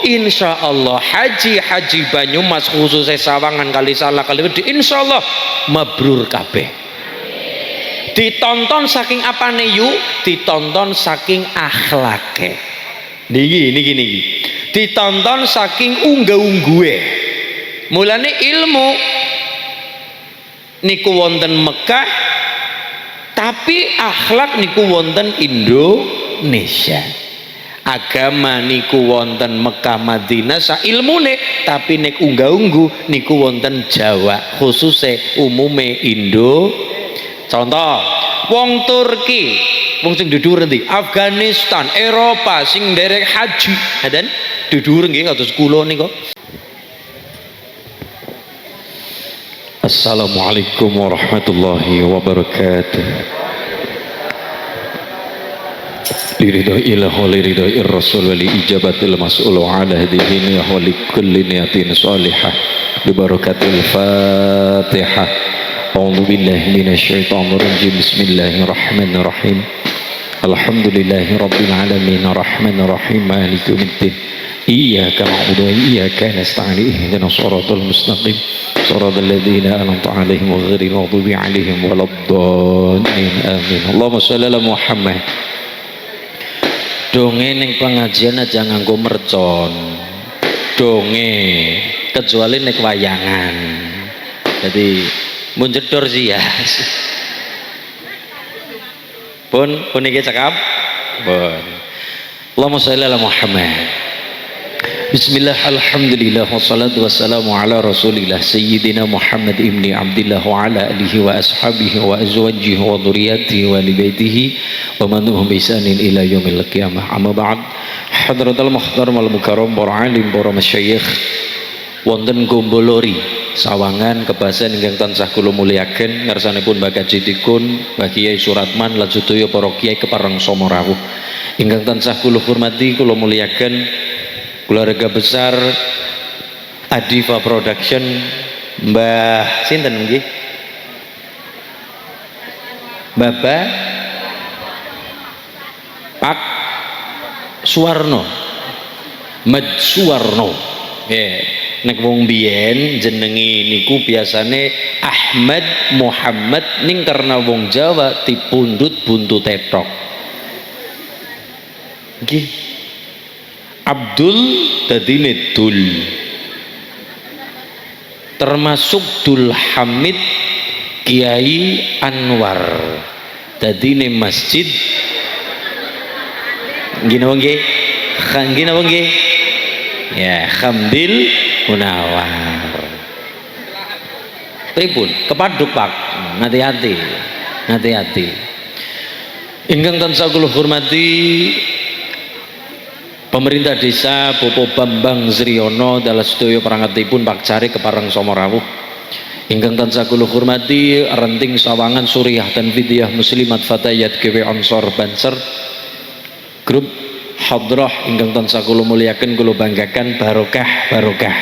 insya Allah haji Banyumas khususnya Sawangan kali Salak kali Wedi insya Allah mabrur kabeh. Ditonton saking apa nih yuk? Ditonton saking akhlake. Niki. Ditonton saking unggue. Mulane ilmu niku wonten Mekah, tapi akhlak niku wonten Indonesia. Agama niku wonten Mekah Madinah sa ilmune, tapi nek unggah-ungguh niku wonten Jawa, khususnya umume Indo. Contoh, wong Turki, wong sing dudur ndi? Afghanistan, Eropa sing derek haji, dan dudur nggih kados kula nika. Assalamualaikum warahmatullahi wabarakatuh. Liridha'illah wa liridha'ir rasul wa li ijabatil mas'ul ala hadihin wa li kulli niyatin salihah bi barakatil fatihah. A'udzu billahi minasyaitonir rajim. Bismillahirrahmanirrahim. Alhamdulillahi rabbil alamin arrahmanir rahim maliki yaumiddin. Iyyaka na'budu wa iyyaka nasta'in ihdinas siratal mustaqim siratal ladzina an'amta 'alaihim ghairil maghdubi 'alaihim waladdallin. Amin. Allahumma shalli ala Muhammad. Donge ning pengajian aja nganggo mercon. Donge kecuali nek wayangan. Jadi mun jedor sih ya. Pun iki cakap. Pun. Allahumma shalli ala Muhammad. Bismillah, alhamdulillah, wassalatu wassalamu ala rasulillah Sayyidina Muhammad ibni Abdillah wa ala alihi wa ashabihi wa azwajihi wa dhuriyatihi wa libaitihi wa manuhum bisanin ila yaumil qiyamah. Amma ba'd. Hadratal muhtaram wal mukarram para alim para masyayikh wonten Gombolori Sawangan kebasan ingkang tansah kula mulyaken ngarsanipun Mbah Jidikun, Mbah Kiai Suratman lan sedaya para kiai kepareng Somo Rawuh ingkang tansah kula hormati kula mulyaken keluarga besar Adifa Production, Mbah sinten nggih? Bapak Pak Suwarno, Mad Suwarno. Nek wong biyen jenengi niku biasane Ahmad Muhammad, ning karena wong Jawa dipundhut buntu tetok. Nggih. Abdul dadine Dul, termasuk Dul Hamid Kiai Anwar dadine masjid gini nggih ya Khamdil Munawar. Pripun kepaduk Pak, hati-hati ingkang tansah kula hormati pemerintah desa Bapak Bambang Zriono dalam sedaya perangkatipun Pak Cari kepareng Somo Rawuh ingkang tansah kula hormati Renting Sawangan Suriah dan Fidyah Muslimat Fatayat GW Ansor Banser grup Hadrah ingkang tansah kula mulyaken kula banggakan barokah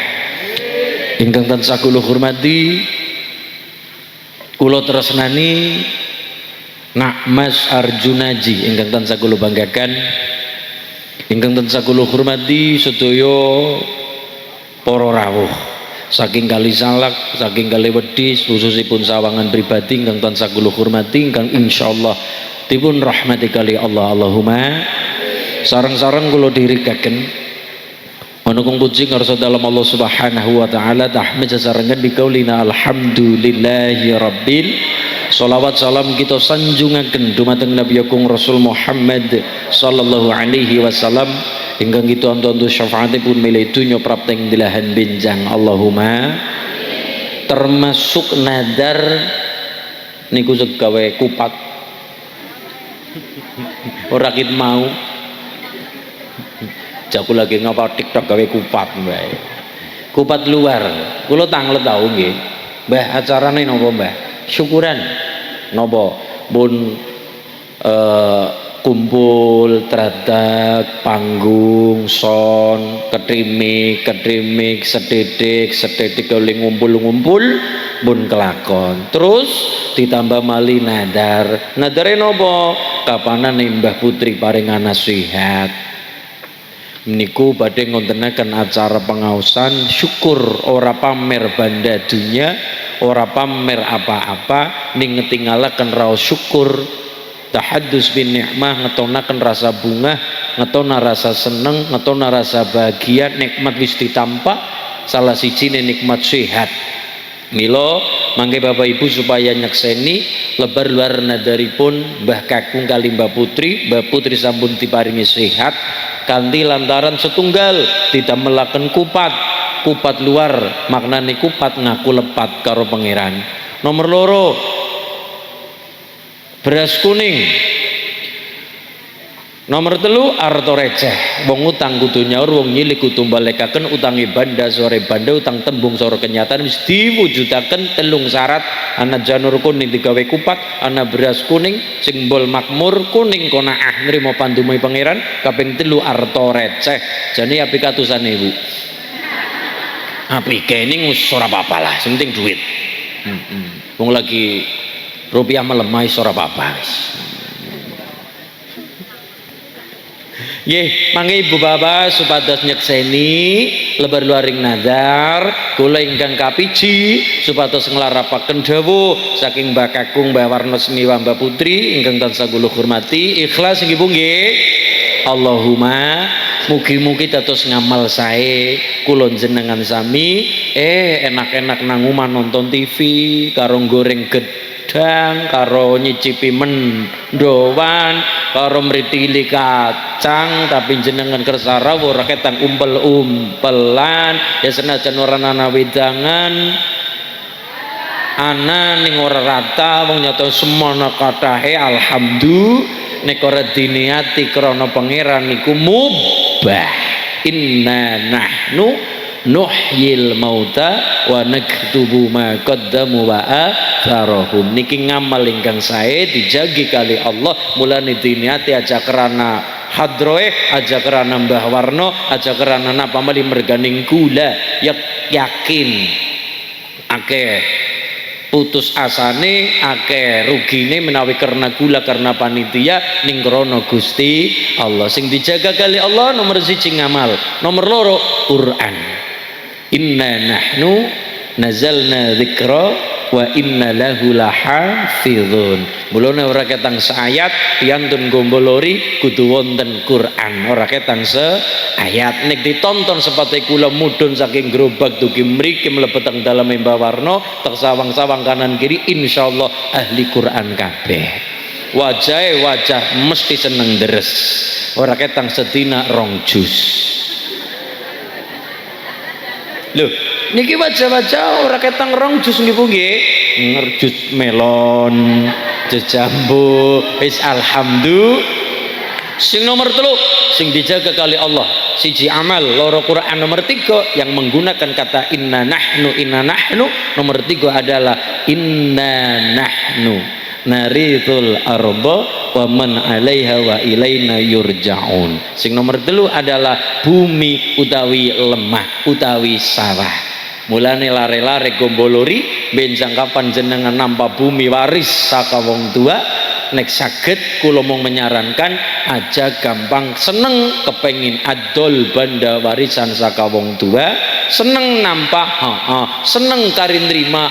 ingkang tansah kula hormati kula tresnani Nak Mas Arjunaji ingkang tansah kula banggakan ingkang tansah kula hormati sedaya para rawuh saking Kali Salak, saking Kali Wedi, khususipun Sawangan pribadi ingkang tansah kula hormati ingkang insyaallah dipun rahmati kali Allah. Allahumma sareng-sareng kula dirikaken manukung puji ngarsa dalem Allah Subhanahu wa taala tahmid sasarengan biqaulina alhamdulillahi rabbil. Salawat salam kita sanjungaken dumateng Nabi Agung Rasul Muhammad sallallahu alaihi wasallam ingkang kita antu-antu syafaatipun milih dunya prapteng dilahan benjang. Allahumma termasuk nadar niku segawe kupat ora kit mau jaku lagi ngapa TikTok gawe kupat mbak, kupat luar kula tanglet tau nggih Mbah, acarane napa Mbah? Syukuran nopo pun kumpul teradak panggung son ketrimik sedetik oleh ngumpul pun kelakon terus ditambah mali nadare nopo kapanan Mbah Putri paring nasihat niku badhe ngontenaken acara pengausan syukur, ora pamer banda dunya, ora pamer apa-apa, ning ngetingalaken raos syukur, tahaddus bin nikmah, ngetonaken rasa bunga, ngetona rasa seneng, ngetona rasa bahagia, nikmat wis ditampa, salah sijine nikmat sehat. Milo mangke Bapak Ibu supaya nyekseni lebar luar nadaripun Mbah Kakung kali Mbah Putri. Mbah Putri sampun diparingi sehat kanthi lantaran setunggal didamelaken kupat luar, maknane kupat ngaku lepat karo pangeran. Nomor loro, beras kuning. Nomor telu, arto receh. Wong utang kudu nyaur, wong nyilik kudu balekaken, utangi banda sore banda, utang tembung sore kenyataan wis diwujudaken telung syarat. Ana janur kuning digawe kupat, ana beras kuning simbol makmur, kuning qanaah nrimo pandumai pangeran, kaping telu arto receh. Jane api katusan ibu. Api kening wis ora apa-apa lah, sing penting duit. Wong lagi rupiah melemah ora apa-apa wis. Nggih, mangke Ibu Bapak supados nyekseni lebar luaring nazar kula ingkang kapiji supados nglarapaken dawuh saking Mbah Kakung Mbah Warnosmi Mbah Putri ingkang tansah kula hormati. Ikhlas nggih Bu nggih. Allahumma mugi-mugi dados ngamal sae kula jenengan sami enak-enak nang omah nonton TV karo goreng gedang karo nyicipi mendowan karo mritili kacang tapi jenengan kersa rawuh ora ketang umpel-umpelan ya senajan ora ana wedangan ana ning ora rata wong nyata semono kathahe alhamdulillah nek ora diniati krana pangeran niku mubah. Inna nahnu nuhyil mauta wa naktubu ma qaddamu wa atharahum. Niki ngamal ingkang sae dijagi kali Allah, mulane diniati aja kerana hadroe, aja kerana Mbah Warno, aja kerana napa mali merganing gula, yakin akeh putus asane, akeh rugine menawi karena gula karena panitia ning krana Gusti Allah. Sing dijaga kali Allah nomor 1 ngamal, nomor loro Quran. Inna nahnu nazalna dzikra wa inna lahu lahafizun. Mulane ora ketang seayat piantun gombolori kudu wonten Quran, ora ketang seayat. Nek ditonton sepate kula mudhun saking gerobak dugi mriki mlebet teng daleme Mbah Warno tek sawang-sawang kanan kiri insyaallah ahli Quran kabeh. Wajahe wajah mesti seneng deres. Ora ketang sedina rong jus. Lho, niki wajah-wajah ora ketang rong jus nggih Bu nggih. Jus melon, jus jambu, wis alhamdulillah. Sing nomor 3 sing dijaga kali Allah, siji amal, loro Quran. Nomor 3 yang menggunakan kata inna nahnu. Nomor 3 adalah inna nahnu narithul arba wa man 'alaiha wa ilaina yurja'un. Sing nomor 3 adalah bumi utawi lemah utawi sawah. Mulane lare-lare gombolori benjang kapan jenengan nampa bumi waris saka wong tua, nek saged kula mung menyarankan aja gampang seneng kepengin adol banda warisan saka wong tua, seneng nampa seneng kari nrima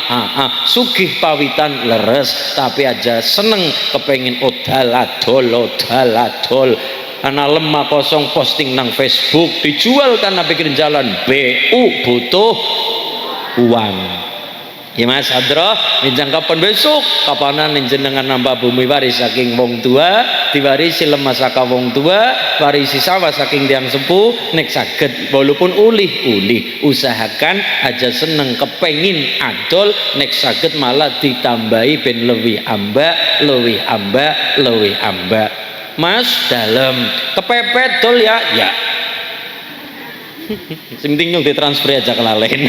sugih pawitan leres, tapi aja seneng kepengin odal adol ana lemah kosong posting nang Facebook dijual karena pikir jalan BU butuh uang. Ya Mas Hadroh, minjang kapan besok kapanan jenengan nambah bumi waris saking wong tua, diwarisi lemah saka wong tua, warisi sawah saking tiang sepuh, nek saged walaupun ulih usahakan aja seneng kepengin adol, nek saged malah ditambahi ben lebih ambak. Mas dalam kepepet dol ya sing penting nyung ditransfer aja ke lain.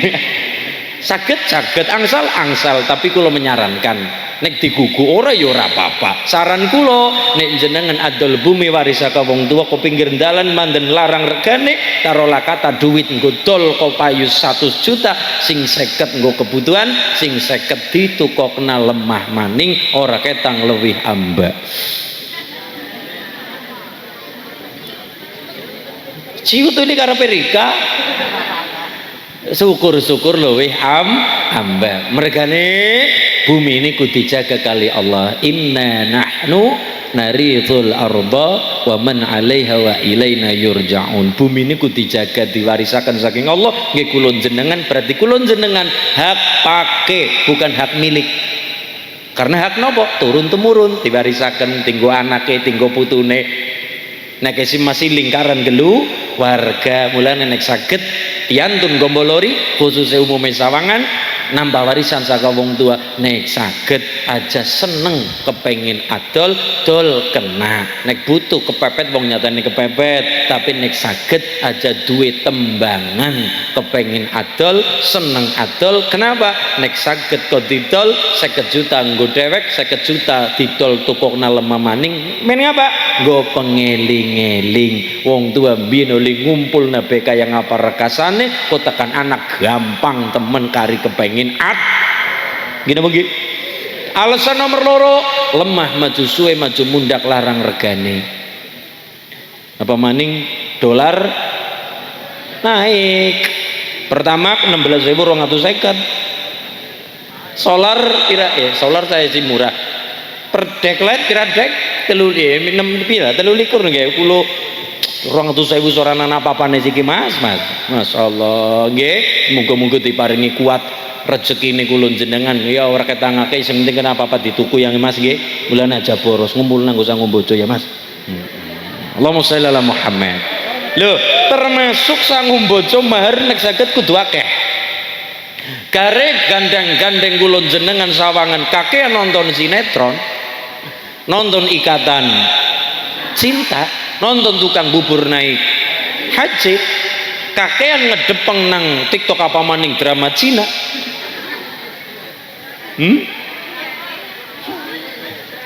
Saged angsal, tapi kula menyarankan nek digugu ora ya ora apa-apa. Saran kula nek jenengan adol bumi waris saka wong tua ke pinggir dalan manden larang regane karo lakata duit nggo dol kopayu 100 juta, sing 50 nggo kebutuhan, sing 50 ditukokna lemah maning ora ketang luwih ambak. ciut ini karepe Rika. Syukur-syukur loh amba mergane bumi ini kudu dijaga kali Allah. Inna nahnu narithul arda wa man 'alaiha wa ilaina yurja'un. Bumi ini kudu dijaga diwarisakan saking Allah nggih kula jenengan, berarti kula jenengan hak pakai bukan hak milik. Karena hak nopo turun temurun diwarisakan tinggo anake tinggo putune. Nek masih lingkaran gelu warga mulane nek saged tiantun gombolori khususnya umumnya sawangan nambah warisan saka wong tua nek saged aja seneng kepengin adol dol kena nek butuh kepepet wong nyatane kepepet tapi nek saged aja duwe tembangan kepengin adol seneng adol kenapa nek saged kok didol 50 juta nggo dewek 50 juta didol tukokna lemah maning men apa nggo pengeling-eling wong tua biyen oli ngumpul nabe kaya ngapa rekasane kok tekan anak gampang temen kari kepengin gini begitu alasan nomor loro lemah maju suwe maju mundak larang regane apa maning dolar naik pertama 16.250 solar kira solar saya sih murah per deklet kira dek telu likur nggih kulo 200.000 sorana apa-apane iki Mas Masya Allah nggih muga-muga diparingi kuat rezekine kula jenengan ya ora ketangake sing penting kenapa apa dituku yang Mas nggih bulan aja boros ngumpul nang usah ngombojo ya Mas Allahumma sholli ala Muhammad lho termasuk sang bojo mahar nek saged kudu akeh gare gandeng-gandeng kula jenengan sawangan kakean nonton sinetron nonton Ikatan Cinta nonton tukang bubur naik haji kakean ngedepeng nang TikTok apa maning drama Cina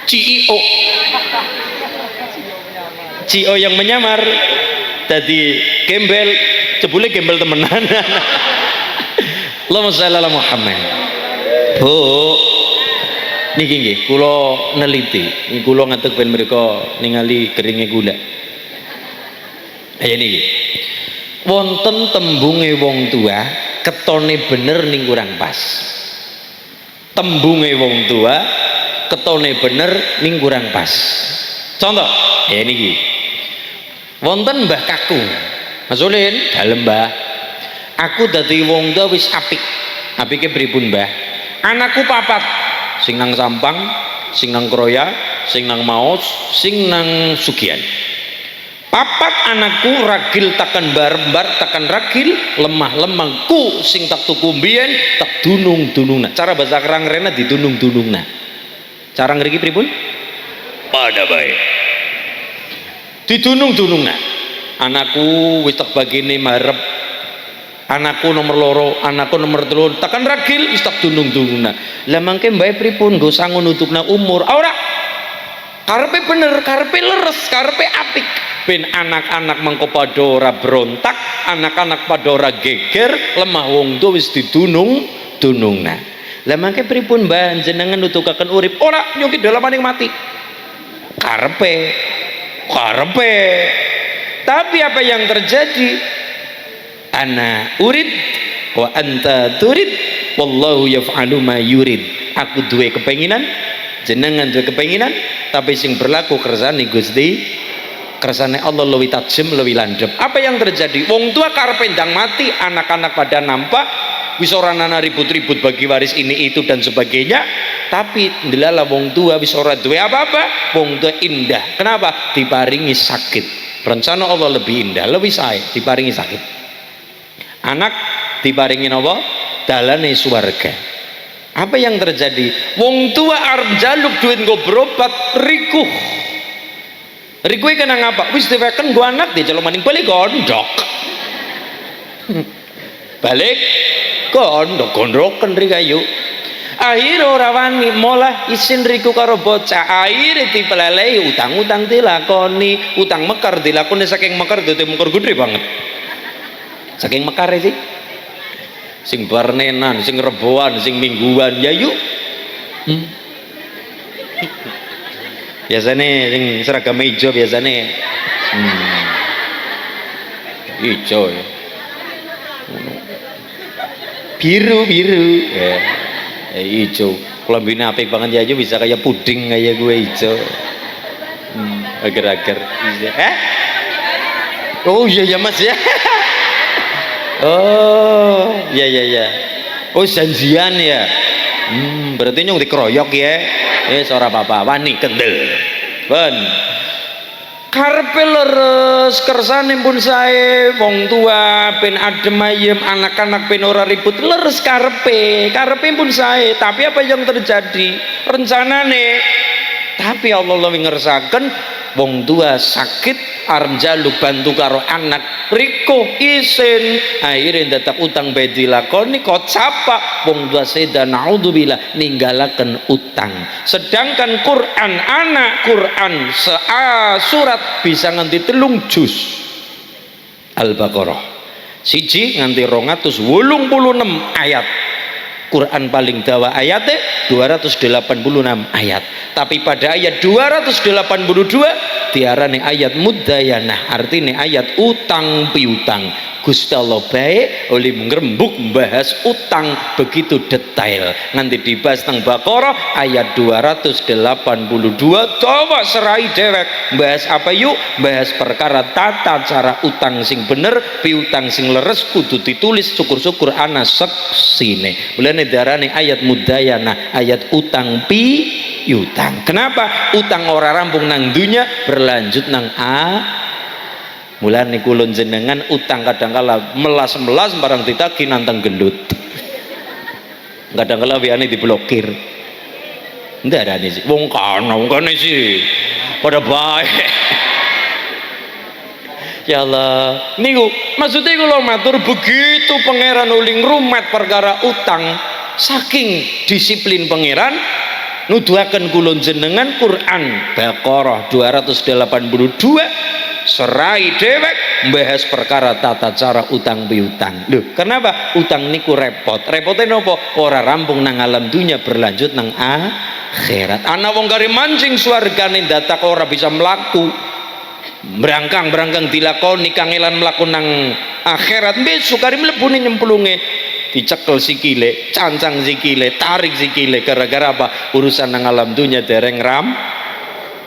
CEO yang menyamar jadi gembel jebule gembel temenan Allahumma sholli ala Muhammad Bu niki nggih kula neliti niki kula ngadeg ben mriko ningali keringe gula ayo niki wonten tembunge wong tua ketone bener ning kurang pas tembunge wong tua ketone bener ning kurang pas contoh ya niki wonten Mbah Kakung Mas Ulin dalem Mbah aku dadi wong tua wis apike pripun Mbah anakku papat sing nang Sampang sing nang Kroya sing nang Maos sing nang Sugian papat anakku ragil takan barbar takan ragil lemah-lemahku sing tak tuku mbiyen tak dunung-dunungna cara bahasa kerang rena didunung-dunungna cara ngriki pripun pada baik didunung-dunungna anakku wis tak bagine marep anakku nomor loro anakku nomor telu takan ragil wis tak dunung-dunungna lah mangke mbae pripun nggo sangun nutukna umur ora karepe bener karepe leres karepe apik ben anak-anak mengko padha ora berontak anak-anak padha ora geger lemah wong tuwa wis didunung-dunungna lah mangke pripun Mbah jenengan nutukaken urip ora nyuki dalemaning mati karepe tapi apa yang terjadi ana urid wa anta turid wallahu yaf'alu ma yurid aku duwe kepenginan jenengan duwe kepenginan tapi sing berlaku kersane Gusti kersane Allah lebih tajam lebih landep apa yang terjadi wong tua karepe ndang mati anak-anak pada nampak wis ora ana ribut-ribut bagi waris ini itu dan sebagainya tapi ndelala wong tua wis ora duwe apa-apa wong tua indah kenapa diparingi sakit rencana Allah lebih indah lebih sae diparingi sakit anak diparingi apa dalane swarga apa yang terjadi wong tua arep jaluk duit nggo berobat rikuh kena ngapa wis diweken gua anak di celok maning balik gondok balik gondroken rikayu akhir ora wani molah isin riku karo bocah akhir dipelelei utang-utang dilakoni utang mekar dilakoni saking mekar dadi mekar gede banget saking mekar sih sing barnenan sing reboan sing mingguan ya yuk biasanya sing seragam hijau biasanya Ijo ya. Biru ya. Ijo. Kelambine apik banget ya, aja bisa kayak puding kayak gue ijo. Agar-agar. Oh iya Mas ya. Oh iya. Oh janjian ya. Berarti nyong dikeroyok ya. Ora apa-apa, wani kendel. Ben. Karepe leres kersane pun sae, wong tua ben adem ayem, anak-anak ben ora ribut, leres karepe pun sae. Tapi apa yang terjadi? Rencanane. Tapi Allah lebih ngersaken wong tua sakit arep njaluk bantu karo anak riko isin akhirnya dadak utang bae dilakoni kok capak wong tua seda naudzubillah ninggalaken utang. Sedangkan Quran anak Quran surat bisa nganti 3 juz Al-Baqarah siji nganti 286 ayat. Quran paling dawa ayatnya 286 ayat, tapi pada ayat 282 diarani ayat muddayanah, artinya ayat utang piutang. Gusti Allah baik oleh ngerembuk membahas utang begitu detail nanti dibahas teng Baqarah ayat 282. Coba serai dewek bahas apa yuk, bahas perkara tata cara utang sing bener, piutang sing leres kudu ditulis, syukur-syukur ana seksine. Mulane darane ayat muddayanah, ayat utang piutang. Kenapa? Utang ora rampung nang dunya berlanjut nang mulane kulon jenengan utang kadangkala melas-melas barang ditagih nantang gendut. Kadangkala wiane diblokir. Ndarane sih wong kane sih pada baik. Ya Allah, niku maksudnya kula matur begitu pangeran uling rumet perkara utang saking disiplin pangeran nuduhaken kulon jenengan Quran Baqarah 282 serai dewek membahas perkara tata cara utang piutang. Loh, kenapa? Utang niku repot. Repotnya nopo? Ora rampung nang alam dunia berlanjut nang akhirat. Ana wong kari mancing swargane datak ora bisa mlaku. Berangkang dilakoni kangelan mlaku nang akhirat besok kari mlebune nyemplunge dicekel sikile, cancang sikile, tarik sikile gara-gara apa? Urusan nang alam dunia dereng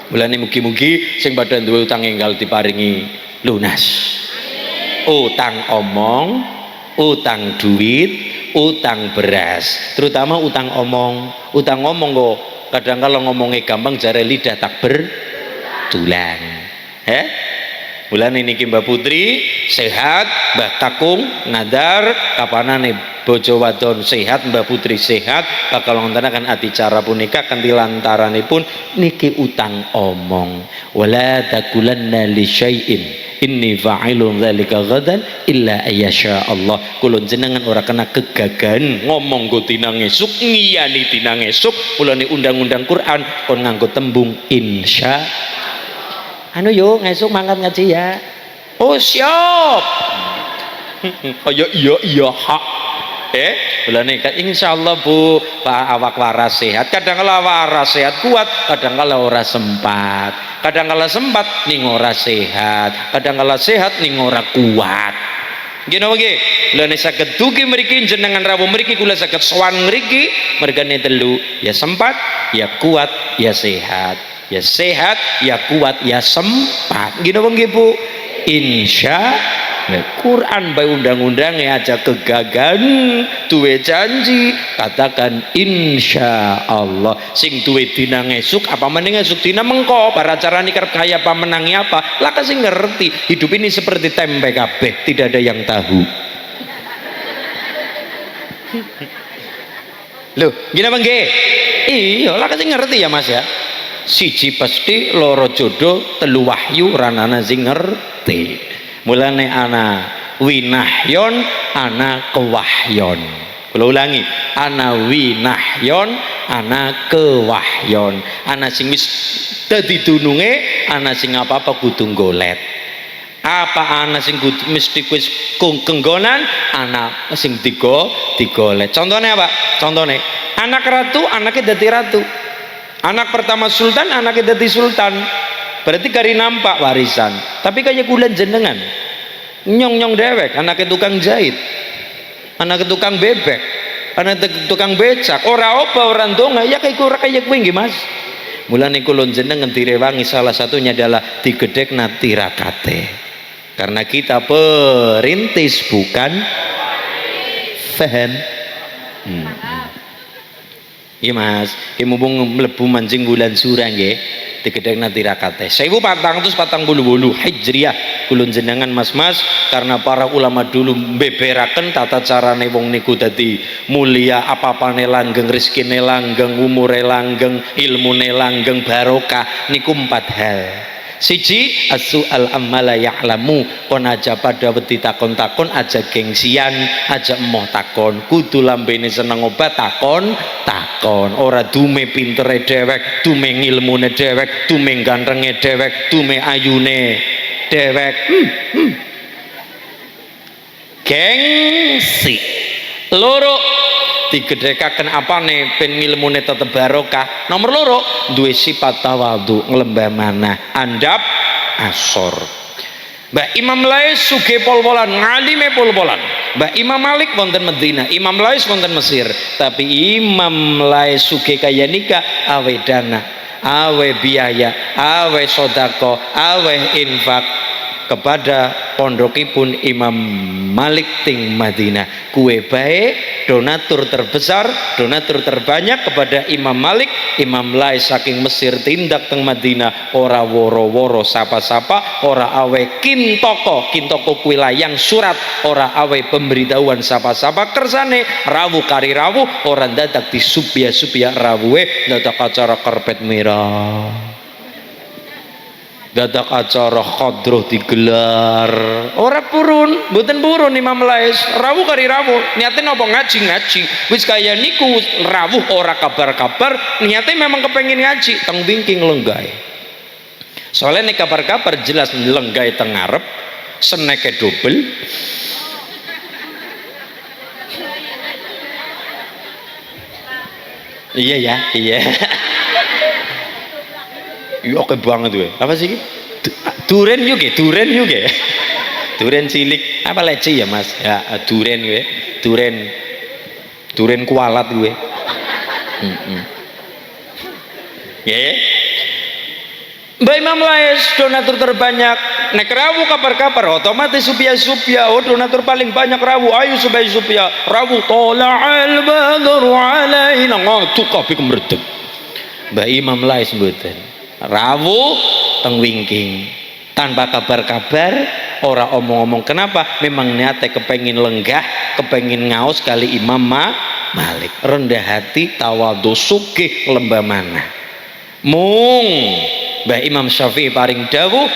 mulane mugi-mugi sing padha duwe utang enggal diparingi lunas. Utang omong, utang duit, utang beras, terutama utang omong. Utang omong kok kadang kalau ngomongnya gampang jare lidah tak bertulang. Mulane niki Mbak Putri sehat, Mbak Kakung nadar kapanane bojo wadon sehat, Mbak Putri sehat, bakal ngontanaken acara punika kanthi lantaranipun niki utang omong. Wala taqulanna li syai'in inni fa'ilun dzalika ghadan illa ayyasha Allah. Kula jenengan ora kena kegagan ngomong go dinang esuk, ngiyani dinang esuk. Mulane undang-undang Quran kon nganggo tembung insya. Anu yuk ngesuk mangkat ngaji ya. Oh siap. Kayak iya hak. Bulan ini insyaallah Bu Pak awak waras sehat. Kadang-kala waras sehat kuat, kadang-kala ora sempat. Kadang-kala sempat ning ora sehat, kadang-kala sehat ning ora kuat. Nggih napa nggih? Lha nek saged dugi mriki jenengan rawuh mriki kula saged sowan mriki mergane telu, ya sempat, ya kuat, ya sehat. Ya sehat, ya kuat, ya sempat. Gini bang Bu, insya Quran by undang-undangnya aja kegagan tuwe janji katakan insya Allah sing tuwe dina ngesuk apa mending ngesuk dina mengko para cara nikar kaya apa menangnya apa lah kasih ngerti hidup ini seperti tempe kabeh tidak ada yang tahu. Loh gini bang iya lah kasih ngerti ya Mas ya. Siji pasti loro jodoh telu wahyu ranana sing ngerti. Mulane ana winahyon ana kewahyon. Kula ulangi, ana winahyon ana kewahyon. Ana sing wis dadi dununge, ana sing apa-apa kudu golet. Apa ana sing mesti wis kenggonan, ana sing digolet. Contohnya apa? Contohnya anak ratu, anaknya dadi ratu. Anak pertama sultan, anaknya dadi sultan. Berarti kari nampak warisan. Tapi kayak kulan jenengan nyong dewek, anake tukang jahit, anake tukang bebek, anake tukang becak, ora apa ora ndonga ya kaya kuwi nggih Mas. Mulane kula jenengan direwangi salah satunya adalah digedhekna tirakate. Karena kita perintis bukan paham. Iya Mas, ki mumpung mlebu mancing bulan Sura nggih, digedhekna tirakate. 1448 Hijriah kula jenengan Mas-mas, karena para ulama dulu mbeberaken tata carane wong niku dadi mulia, apa-apane langgeng, rezekine langgeng, umure langgeng, ilmune langgeng, barokah niku 4 hal. Siji as-su'al amma la ya'lamu, kon aja pada wedi takon-takon, aja gengsian, aja emoh takon, kudu lambene seneng obat takon ora dume pintere dewek, dume ngilmune dewek, dume gantenge dewek, dume ayune dewek. Gengsi. Loro digedhekaken apane ben ngilmune tetep barokah. Nomor loro duwe sifat tawadhu, nglembah manah, andap asor. Mbah Imam Lais sugih pol-polan, ngalime pol-polan. Mbah Imam Malik wonten Madinah, Imam Lais wonten Mesir. Tapi Imam Lais sugih kaya nika awe dana, awe biaya, awe sodako, awe infak kepada pondokipun Imam Malik ting Madinah. Kue baik, donatur terbesar, donatur terbanyak kepada Imam Malik. Imam Lais saking Mesir tindak teng Madinah, ora woro-woro sapa-sapa, ora awe kintoko kue layang surat, ora awe pemberitahuan sapa-sapa, kersane rawuh kari rawuh, ora dadak disupya-supya rawuhe, dadak acara karpet merah, dadak acara khadroh digelar, ora purun, mboten purun Imam Lais, rawuh kari rawuh, niate napa ngaji, wis kaya niku rawuh ora kabar-kabar, niate memang kepengen ngaji, teng wingking lenggahe. Soalnya nek kabar-kabar jelas lenggahe teng ngarep, seneke dobel. Iya ya, iya. Iya oke banget gue. Apa sih? Duren juga, duren cilik. Apa leci ya Mas? Ya duren gue, duren kualat gue. Ya. Mbak Imam Lais donatur terbanyak. Nek rawuh kabar-kabar otomatis supya. Oh donatur paling banyak rawuh. Ayo supya. Rawuh tola'al badru alaina ngatu kabeh kemredeg. Mbak Imam Lais mboten. Rawuh teng wingking tanpa kabar-kabar, ora omong-omong. Kenapa? Memang niate kepengin lenggah, kepengin ngaos kali Imam Malik, rendah hati, tawadhu, sugih, lembah manah. Mung Mbah Imam Syafi'i paring dawuh,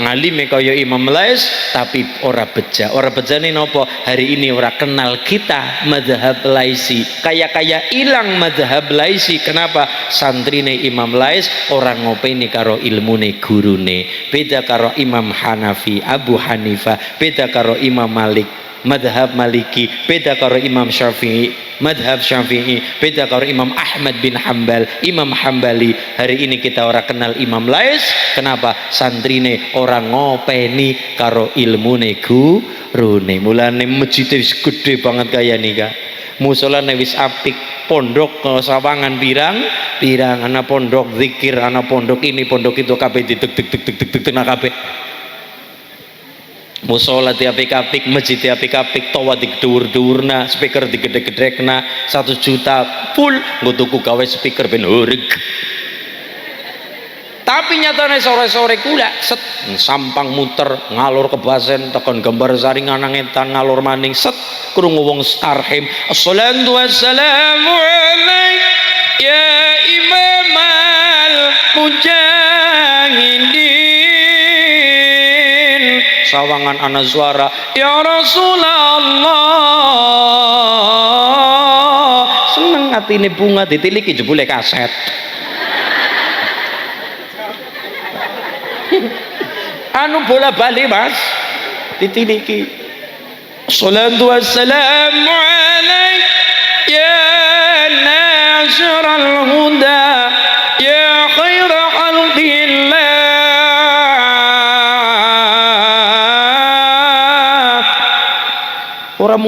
ngalime kaya Imam Lais tapi ora bejane napa? Hari ini ora kenal kita mazhab Laisi, kaya ilang mazhab Laisi. Kenapa? Santrine Imam Lais orang ngopeni karo ilmune gurune, beda karo Imam Hanafi, Abu Hanifah, beda karo Imam Malik madhab Maliki, beda karo Imam Syafi'i madhab Syafi'i, beda karo Imam Ahmad bin Hambal, Imam Hambali. Hari ini kita ora kenal Imam Lais. Kenapa? Santrine orang ngopeni karo ilmune gurune. Mulane masjid wis gede banget kaya nika, musolane wis apik, pondok sawangan pirang ana pondok zikir, ana pondok ini pondok itu, kabeh dideg kabeh. Musola diapik-apik, masjid diapik-apik, toa digedhur-dhurna, speaker digedhe-gedhekna, 1 juta full nggo tuku gawe speaker ben ureg. Tapi nyatane sore-sore kula set sampang muter ngalur ke basen tekan gambar saringan ngetan ngalur maning set krungu wong starhim assalatu wassalamu alaik ya imamal mujahidin. Sawangan ana suara ya Rasulullah, seneng atine bunga ditiliki jebule kaset. Anu bola bali Mas ditiliki salatu wassalamu alaik ya nasral huda ya khaira khalqillah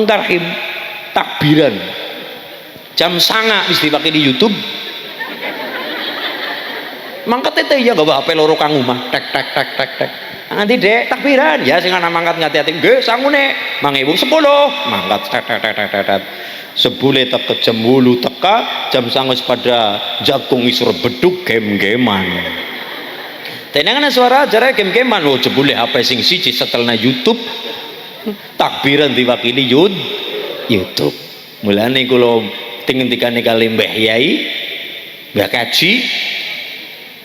Tarhim takbiran jam 09.00 wis dipakai di YouTube. Mangkat tete ya gawa HP loro kang omah tek tek tek tek tek. Nanti dek takbiran ya sing ana mangkat ngati-ati nggih sangune 1010 mangkat tek tek tek tek tek. Sebule teka jam 8 teka jam 09.00 pada jagung isur beduk game-geman. Tenangan suara acara game-geman oh jebule HP sing siji setelna YouTube. Takbiran diwakili YouTube. Mulane kula tingendikane kali Mbah Yai Mbah Kaji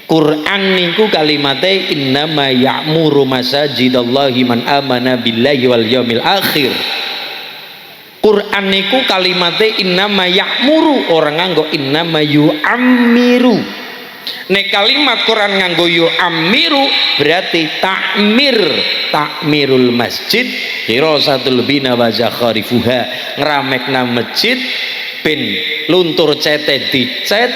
Quran niku kalimate innama ya'muru masajidallahi man amana billahi wal yaumil akhir. Quran niku kalimate innama ya'muru, orang nganggo innama yu'ammiru. Nek kalimat Quran nganggo yu'ammiru berarti takmirul masjid hirasatul bina wa zakharifuha, ngramekna masjid ben luntur cete dicet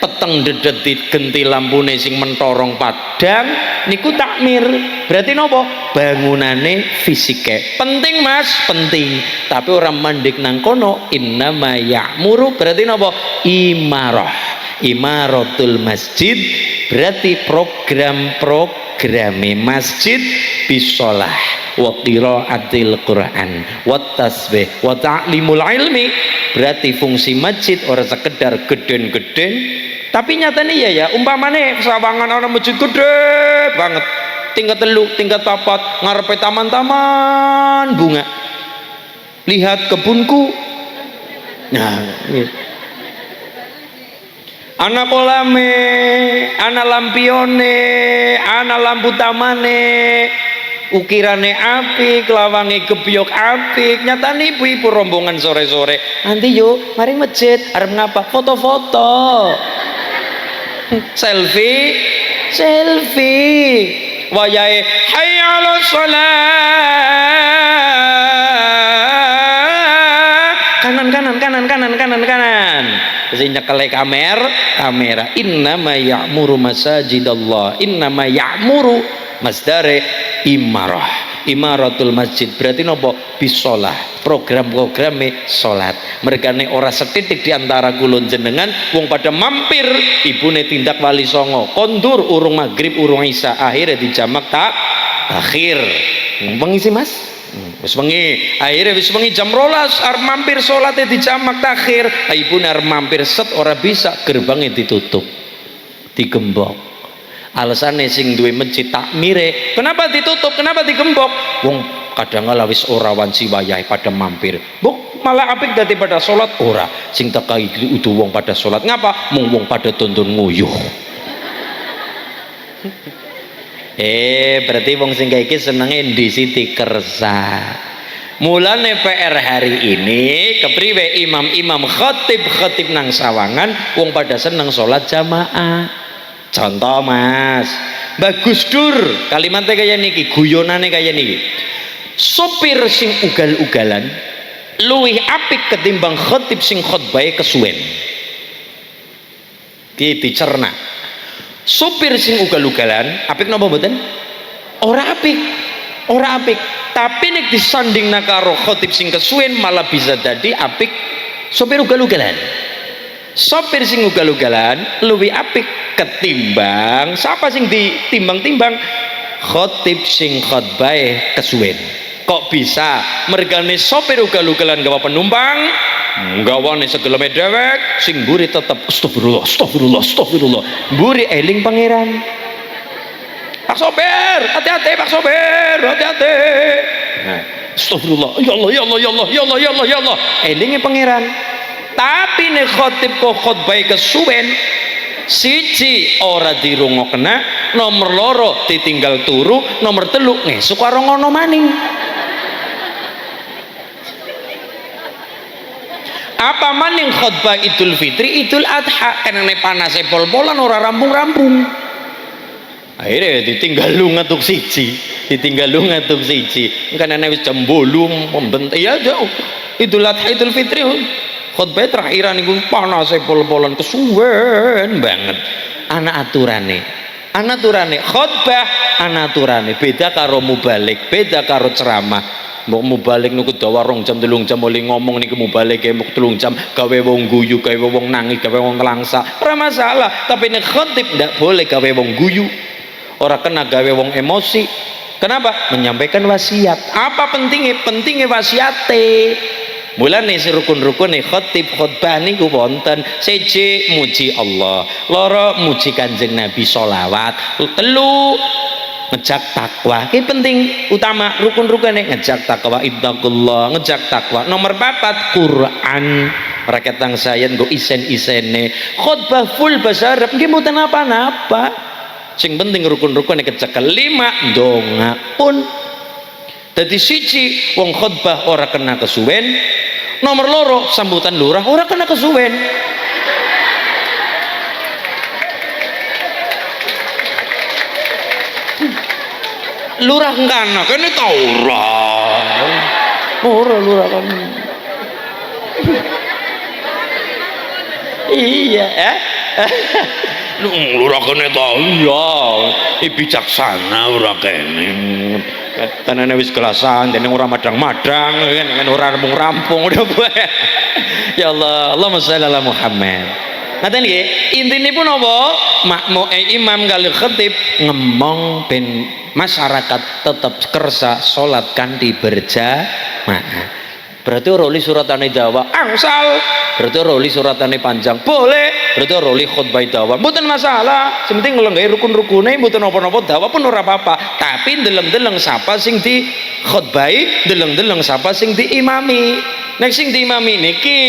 peteng dedet digenti lampune sing mentorong padang niku takmir. Berarti nopo? Bangunane fisike penting mas, penting, tapi orang mandek nang kono innama ya'muru berarti nopo? Imaratul masjid berarti program-programe masjid bisolah wa qiraatil Quran wa tasbih wa ta'limul ilmi. Berarti fungsi masjid orang sekedar geden-geden, tapi nyatanya ya umpamane Sawangan ana masjid gede banget tingkat 3 tingkat 4 ngarepe taman-taman bunga, lihat kebunku, nah ana kolame, ana lampione, ana lampu tamane, ukirane apik, lawange gebyok apik. Nyatane ibu-ibu rombongan sore-sore nanti yuk mari masjid arep ngapa? Foto-foto, selfie wayahe hayya 'alas shalah kanan sing nyekele kamera innama ya'muru masajidallah, innama ya'muru masdare imaratul masjid berarti nopo? Bisolah, program-programe salat. Mergane ora setitik diantara kula jenengan wong pada mampir ibune tindak wali songo kondur urung maghrib urung isya akhirnya dijamak tak akhir wengi sih mas wis wengi akhirnya wis wengi jam 12 arep mampir salate dijamak takhir ibune arep mampir set ora bisa gerbangnya ditutup digembok. Alasannya sing duwe masjid takmire kenapa ditutup, kenapa digembok? Wong kadang kala wis ora wanci wayahe pada mampir buk malah apik daripada salat ora sing teka iki udu wong pada salat ngapa mung wong pada tuntun nguyuh. Berarti wong sing kaya iki senenge ndi siti kersa. Mulane PR hari ini kepriwe imam-imam khatib nang Sawangan wong pada seneng salat jamaah. Contoh mas Bagus Dur kalimatnya kayak niki, guyonane kayak niki, sopir sing ugal-ugalan luwih apik ketimbang khatib sing khotbahe kesuwen. Dicerna sopir sing ugal-ugalan apik napa mboten? Ora apik, tapi nek disandingna karo khatib sing kesuwen malah bisa dadi apik sopir ugal-ugalan. Sopir sing ugal-ugalan luwih apik ketimbang siapa sing ditimbang-timbang? Khatib sing khotbah kesuwen. Kok bisa? Mergane sopir ugal-ugalan gawa penumpang gawane segeleme dewek sing mburi tetep astagfirullah mburi eling pangeran. Pak sopir hati-hati, Pak sopir hati-hati, nah, astagfirullah ya Allah elinge pangeran. Tapi nek khotib kok khotbah kesuwen siji ora dirungokna, nomor loro ditinggal turu, nomor telu ngesuk karo ngono maning. Apa maning khotbah Idul Fitri, Idul Adha kenane panase pol-polan ora rampung-rampung. Akhirnya ditinggal lu ngatuk siji. Kenane wis jam 8 membentuk ya jauh. Idul Adha Idul Fitri khotbah terakhiran niku panase pol-polan kesuwen banget. Ana aturane khotbah, ana aturane beda karo mubalik, beda karo ceramah. Mbok mubalik niku dawa 2 jam 3 jam oleh ngomong niku mubalik muk 3 jam gawe wong guyu, gawe wong nangis, gawe wong kelangsa. Ora masalah, tapi nek khatib ndak boleh gawe wong guyu. Ora kena gawe wong emosi. Kenapa? Menyampaikan wasiat. Apa pentingnya? Pentingnya wasiate. Mulane rukun-rukune khatib khutbah niku wonten siji muji Allah, loro muji Kanjeng Nabi sholawat, telu ngejak takwa. Ini penting utama rukun-rukune ngejak takwa, ittaqullah, ngejak takwa. Nomor 4 Quran. Rakyat saya nggo isen-isene khutbah full bahasa Arab nggih mboten apa-apa. Sing penting rukun-rukune ngejak. 5 donga pun. Dadi siji wong khutbah ora kena kesuwen. Nomor loro sambutan lurah ora kena kesuwen. Lurah kana kene ta ora lurah kan. Iya lurah kene ta iya bijaksana ora kene. Tanane wis gelasan dene ora madang-madang kan ora rampung udah buat. Ya Allah, Allahumma shalli ala Muhammad. Ngaten nggih, intine pun apa? Imam kali khatib ngemong ben masyarakat tetap kersa salat kanthi berjamaah. Berarti roli suratane dawa angsal, berarti roli suratane panjang boleh, berarti roli khutbah dawa mboten masalah. Sing penting nglenggahi rukun-rukune mboten napa-napa dawa pun ora apa-apa. Tapi ndeleng-deleng sapa sing di khutbahi, ndeleng-deleng sapa sing diimami. Nek sing diimami niki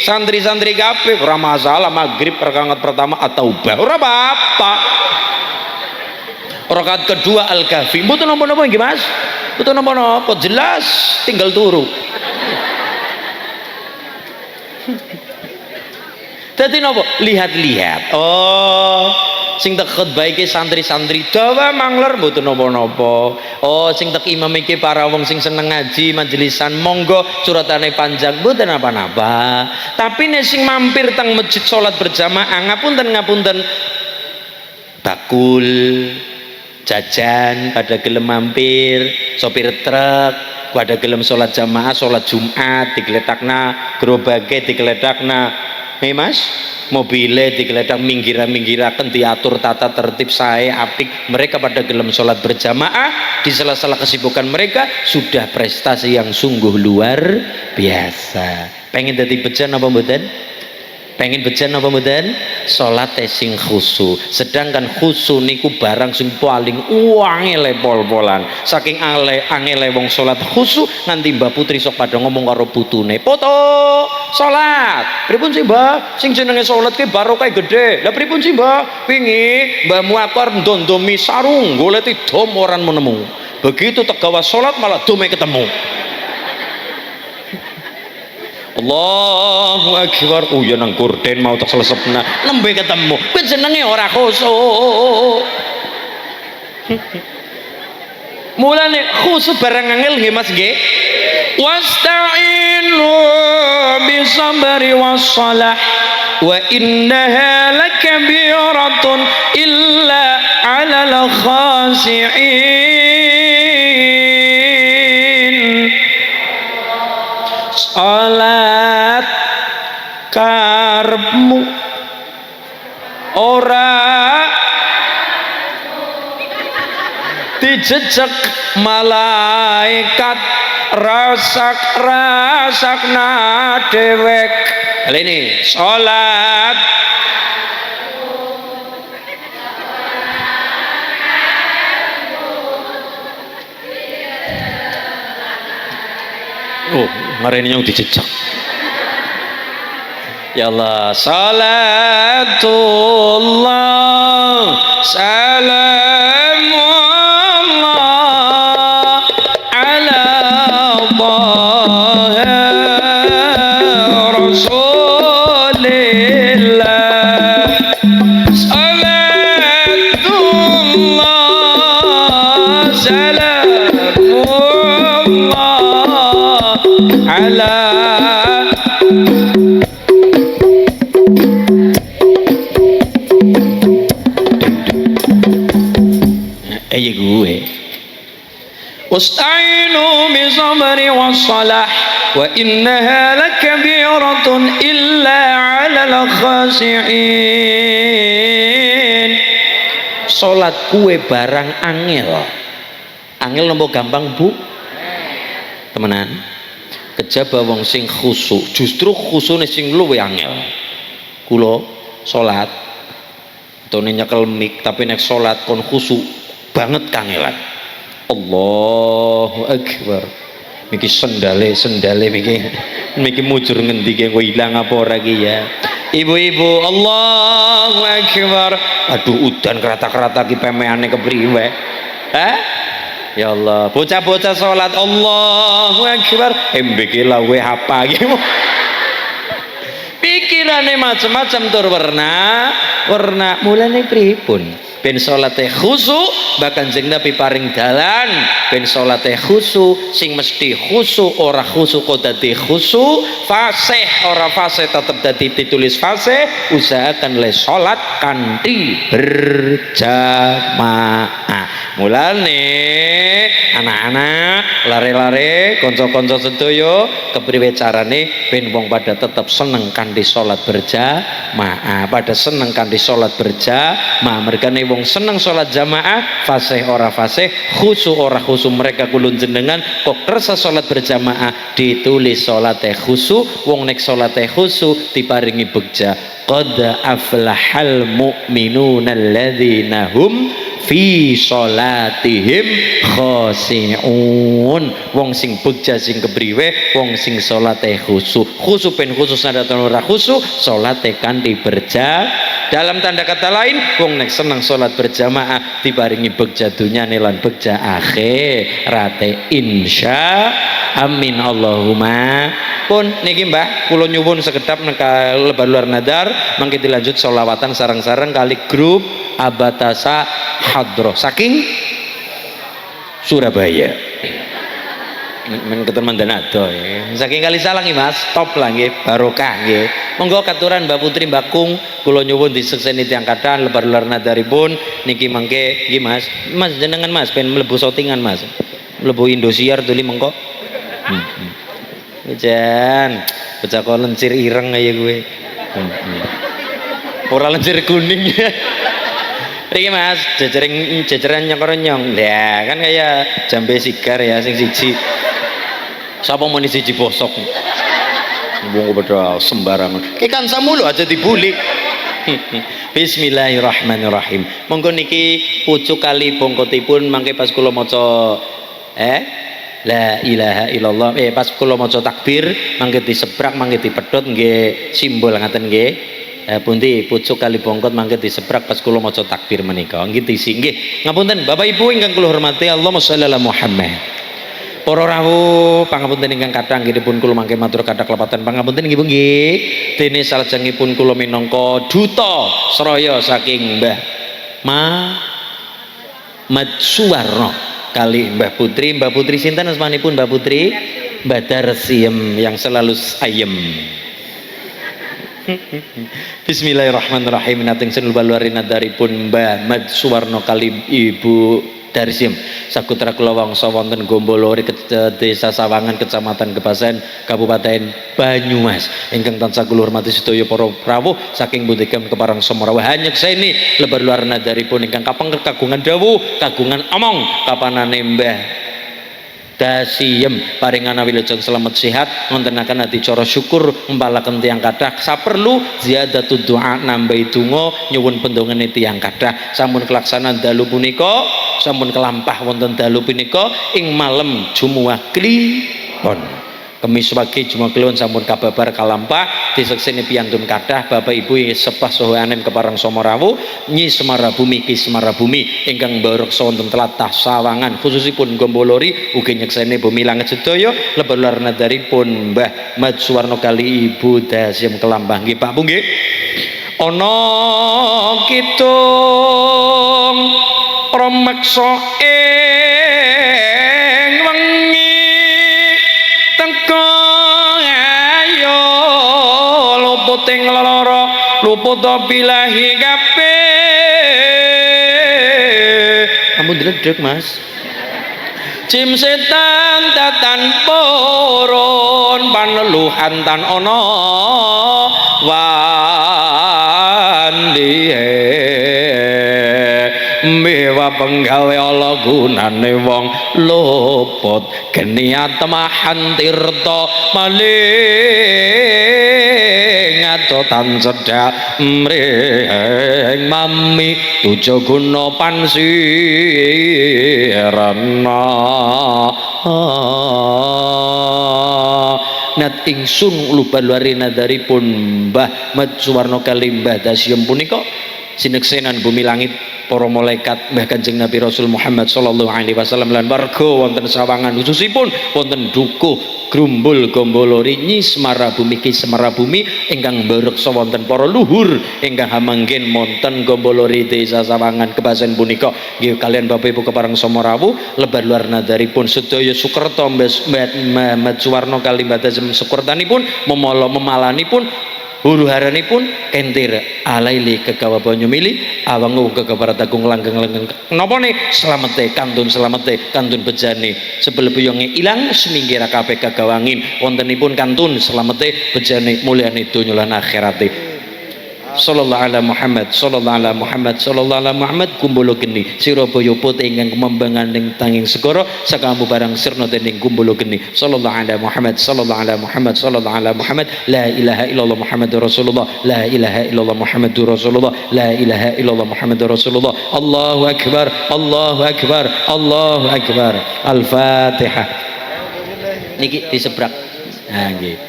santri-santri kabeh ora masalah maghrib rakaat pertama atau taubah ora apa-apa. Rakaat kedua Al-Kahfi mboten napa-napa nggih Mas. Mboten napa-napa jelas tinggal turu. Dadi napa? Lihat-lihat. Oh, sing tek khutbah iki santri-santri dawa mangler mboten napa-napa. Oh, sing tek imam iki para wong sing seneng ngaji majelisan monggo suratane panjang mboten napa-napa. Tapi nek sing mampir teng masjid salat berjamaah ngapunten bakul jajan pada gelem mampir, sopir truk pada gelem salat jamaah salat Jumat digeletakna, gerobage digeletakna. Mas, mobile digeledak minggir-minggiraken diatur tata tertib sae apik. Mereka pada gelem sholat berjamaah di sela-sela kesibukan mereka sudah prestasi yang sungguh luar biasa. Pengen dadi bejan apa mboten? Pengen bejan apa mboten? Salat sing khusu. Sedangkan khusu niku barang sing paling angel pol-polan. Saking angele wong salat khusu nganti Mbak Putri sok pada ngomong karo putune, "Poto, salat." "Pripun sih, Mbah? Sing jenenge salat ki barokah gede." "Lah pripun sih, Mbah?" "Wingi mbahmu akor ndondomi sarung, goleti dom ora menemu. Begitu tegawa salat malah dome ketemu." Allahu Akbar. Oh ya nang gorden mau tak selesepna lembe ketemu kuwi jenenge ora khusuk. Mulane khusuk barang angel nggih Mas nggih. Wasta'inu bisabri wassalah wa innaha lakabiratun illa 'alal khashi'in. Salat karepmu ora dijejek malaikat rasak-rasakna dewek. Hal ini salat ngarene yang dijejak. Ya Allah, salatullah salamullah ala Taha Rasulillah. Salatullah salamullah ala gue. Ustainu bisabri wassalah wa innaha lakabiratun illa 'alal khashi'in. Salat kuwe barang angel. Angel nompo gampang Bu? Temenan. Kejaba wong sing khusuk, justru khusune sing luwe angel. Kula salat tone nyekel mik tapi nek salat kon khusuk banget kangelan. Allahu Akbar. Miki sendale miki mujur ngendi ki kok ilang apa ora ki ya. Ibu-ibu, Allahu Akbar. Aduh udan kerata-kerata ki pemeane kepriwe? Hah? Ya Allah, bocah-bocah salat Allahu Akbar. Mbeki lawe apa ki? Pikirane macam-macam tur warna mulane pripun? Ben salate khusyuk bahkan Kanjeng Nabi paring dalan ben salate khusyuk sing mesti khusyuk ora khusyuk kok dadi khusyuk fasih ora fasih tetep dadi ditulis fasih usahakan le salat kanthi berjamaah. Mulane anak-anak lare-lare kanca-kanca sedaya kepriwe carane ben wong pada tetep seneng kanthi salat berjamaah, pada seneng kanthi salat berjamaah. Mergane wong seneng salat jamaah fasih ora fasih khusyuk ora khusyuk mereka kulun jenengan kok kersa salat berjamaah ditulis salate khusyuk. Wong nek salate khusyuk diparingi begja qad aflahal mu'minuna alladzina hum fi salatihim khashi'un. Wong sing begja sing kepriwe wong sing salate khusyuk. Khusyuk ben khusyuk sanadyan ora khusyuk salate kanthi berjamaah. Dalam tanda kata lain wong nek seneng salat berjamaah diparingi begja dunyane lan begja akhirate insya amin Allahumma. Pun niki Mbah kula nyuwun sekedap neka lebar luar nadar mangke dilanjut sholawatan sareng-sareng kali grup Abatasa Hadroh saking Surabaya. Men keteman danado ya. Saking kali salah nggih Mas, top lah nggih, barokah nggih. Monggo katuran Mbak Putri Mbak Kung kula nyuwun disekseni tiyang kathah lebar luar nadaripun niki mangke nggih Mas. Mas jenengan Mas pengen mlebu shootingan Mas. Mlebu Indosiar tuli mengko. Jan, bocah kok lencir ireng kaya kowe. Ora lencir kuning ya. Riki Mas, jajaran nyong-nyong. Ya, kan kayak jambe sigar ya sing siji. Sapa muni siji bosok. Wong padha sembarangan. Ki kan samulo aja dibuli. Bismillahirrahmanirrahim. Monggo niki pucuk kali bongkotipun mangke pas kula maca la ilaha illallah pas kula maca takbir mangke disebrak mangke dipedhot nggih simbol ngaten nggih. Pundi pucuk kali bongkot mangke disebrak pas kula maca takbir menika nggih tisi nggih. Ngapunten Bapak Ibu ingkang kula hormati Allahumma sholli ala Muhammad. Para rawuh pangapunten ingkang kathah nggih dipun kula mangke matur kathah kelepatan pangapunten nggih nggih. Dene salajengipun kula minangka duta Sraya saking Mbah Madsuwarno kali Mbah Putri sinten asmanipun Mbah Putri? Mbah Darsiem yang selalu ayem. Bismillahirrahmanirrahim. Nateng senul baluarin nadaripun Mbah Madsuwarno kali Ibu Darsiem sakutra kula wangsa wonten Gombolori Desa Sawangan Kecamatan Gebasen Kabupaten Banyumas ingkang tansah kula hormati sedaya para rawuh saking pundi keparang Somorawa hanyekseni lebar luar nadaripun ingkang kapengker kagungan dawuh kagungan omong kapanane Mbah Dasiem paringana wilujeng selamat sehat ngontenaken adicara syukur mbalaken tiyang kathah saperlu ziyadatud doa nambahi donga nyuwun pendongane tiyang kathah sampun kelaksanan dalu punika sampun kelampah wonten dalu punika ing malem Jumuah Kliwon Kemis wage Jumat Kliwon sampun kababar kalampah disekseni piyantun kathah Bapak Ibu sepah saha anem keparang Somorawu nyi Semara Bumi Ki Semara Bumi ingkang mbarek wonten tlatah Sawangan khususipun Gombolori ugi nyekseni bumi langit sedaya lebar luar nadaripun Mbah Madsuwarno kali Ibu Dasiem Kelampah nggih Pak Bu nggih ana kitung romeksa ing wengi tengko ayo luput ing lara luput bilahi kabeh ampun dredeg Mas Jim setan tatan purun paneluhan tan ana wandihe mewa penggawe ala gunane wong luput geni atmahan tirta maling atotan cedhak mring mami tuja guna pansirana nat ingsun lubalwari nadaripun Mbah Mat Suwarno Kalimbah Dasyem punika sineksenan bumi langit para malaikat Mbah Kanjeng Nabi Rasul Muhammad sallallahu alaihi wasallam lan warga wonten sawangan khususipun wonten dukuh Grumbul Gombolori Nyi Semara Bumi Ki Semara Bumi ingkang mbreksa wonten para luhur ingkang hamanggen monten Gombolori Desa Sawangan Kebasen punika nggih kalian Bapak Ibu kepareng Somorawu lebar luar nadaripun sedaya Sukerta Mbah Suwarno Kalimbah Dasyem Sukertanipun memalanipun huru-haranipun kentir alaili kegawa banyu mili awangu kegawa tagung langgeng-langgeng nopone selamete kantun bejane sebelum buyonge ilang seminggir kabeh kagawangin wontenipun kantun selamete bejane mulyane donya lan akhirate sallallahu ala Muhammad kumbolo geni Surabaya putih ingkang kemembanganing tanging segara sakamu barang sirna dening kumbolo geni sallallahu ala Muhammad la ilaha illallah Muhammadur Rasulullah la ilaha illallah Muhammadur Rasulullah la ilaha illallah Muhammadur Rasulullah Allahu akbar Al-Fatihah niki disebrak nah nggih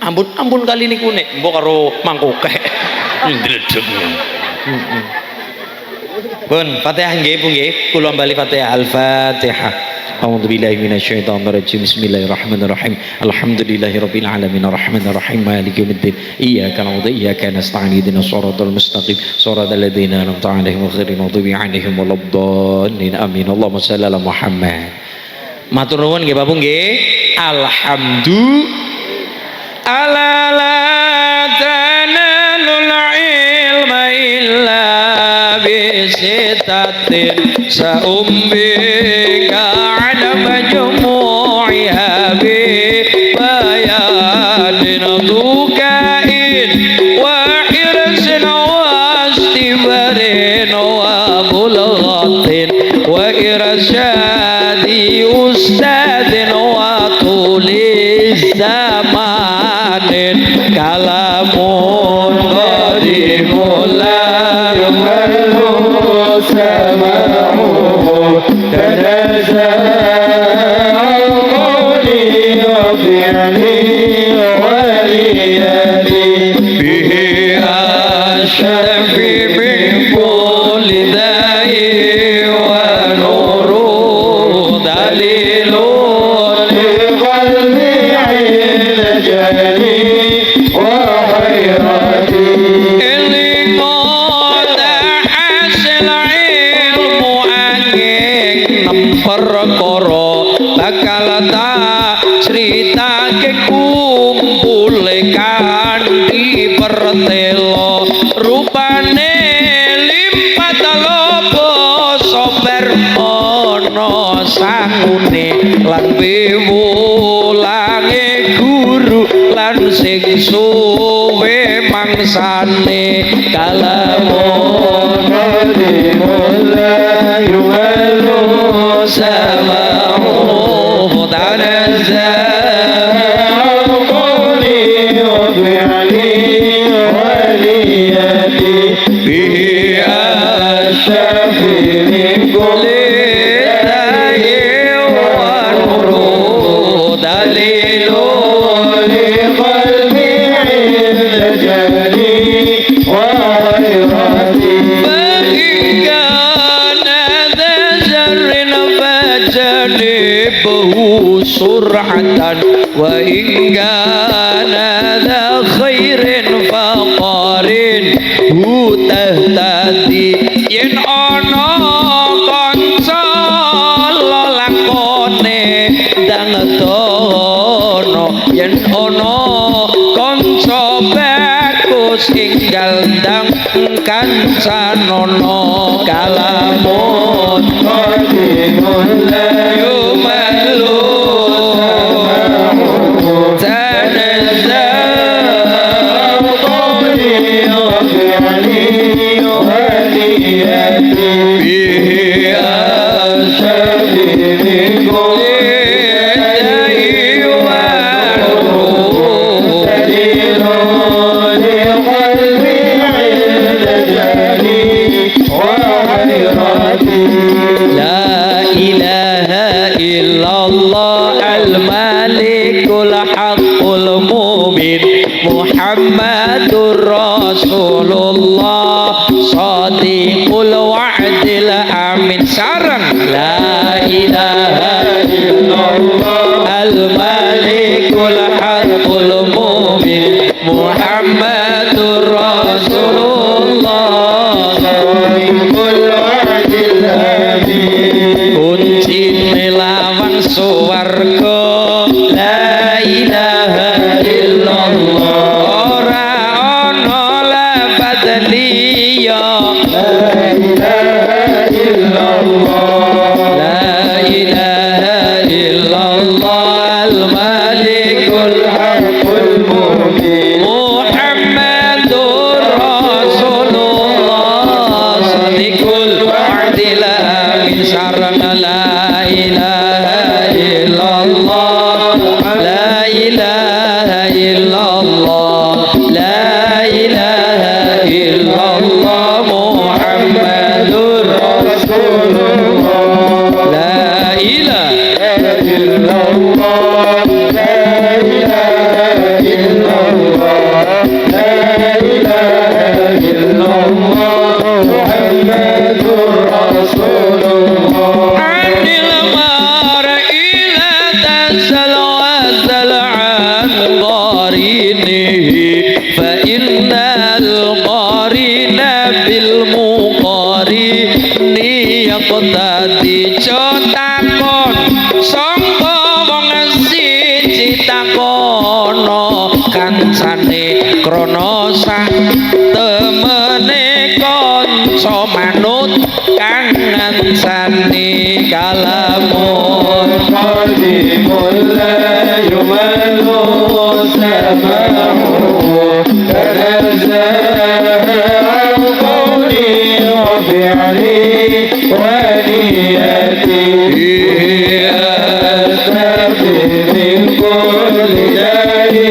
ampun kali niku nek mbok karo mangkokek ndredeg. Pun Fatihah nggih Bu nggih kula bali Fatihah Al-Fatihah. A'udzu billahi minasyaitonir rajim. Bismillahirrahmanirrahim. Alhamdulillahirabbil alamin arrahmanir rahim maliki yaumiddin. Iyyaka na'budu wa iyyaka nasta'in ihdinas siratal mustaqim siratal ladzina an'amta 'alaihim ghairil maghdubi 'alaihim waladdallin. Amin. Allahumma shalli ala Muhammad. Matur nuwun nggih Bapak nggih. Alhamdulillah ala la tanalul ilma illa bisitatin sa'umbika ala majmu'iha bi bayanin dukain wa hirsin wa istibarin wa bulghatin wa irsyadi ustadin wa tulis zaman kalamun qadimul la yukallu sama'u tanaza'u qawli fi'li waliyadi bihi ashrafi min kulli da'i wa nuru dalilun liqalbi perkara bakal tak critake kumpule kanthi pertelo rupane limpat lobo sober ana sangune lan piwulange guru lan sing suwe mangsane kalamun la yu'allu sama'u tanaza'u qawli fi'li waliyati bihi asyafi min kulli da'i wa nuru dalilun liqalbi inda jali wa ghairati sur'atan wa ingana la khairin faqarin hutahtati yen ana kanca lakone dangetono yen ana kanca bagus inggal dang kancanono kalamun qadimun la malikul haqqul mubin Muhammadur Rasulullah shadiqul wa'dil amin sarang la ilaha illallah al malikul haqqul mubin Muhammadur Rasulullah shadiqul wa'dil amin kunci lawang suwarga la ilaha illallah ora ana lafadz liya la ilaha illallah la ilaha illallah al malikul haqqul mubin Muhammadur Rasulullah shadiqul wa'dil amin sarang la ilaha illallah la ilaha illallah la ilaha illallah Muhammadur Rasulullah la ilaha illallah la ilaha illallah la ilaha illallah Muhammadur Rasulullah anil mar'i la tasal wasal an qarinihi fa innal qarina bil muqarini yaqtadi cotakon sangka wong siji takono kancane krana sak temene kanca manut kang ngancani kalamun qadimul la yumalu samahu tanazzaha qawli wa fi'li wa niyati astaghfir min kulli da'i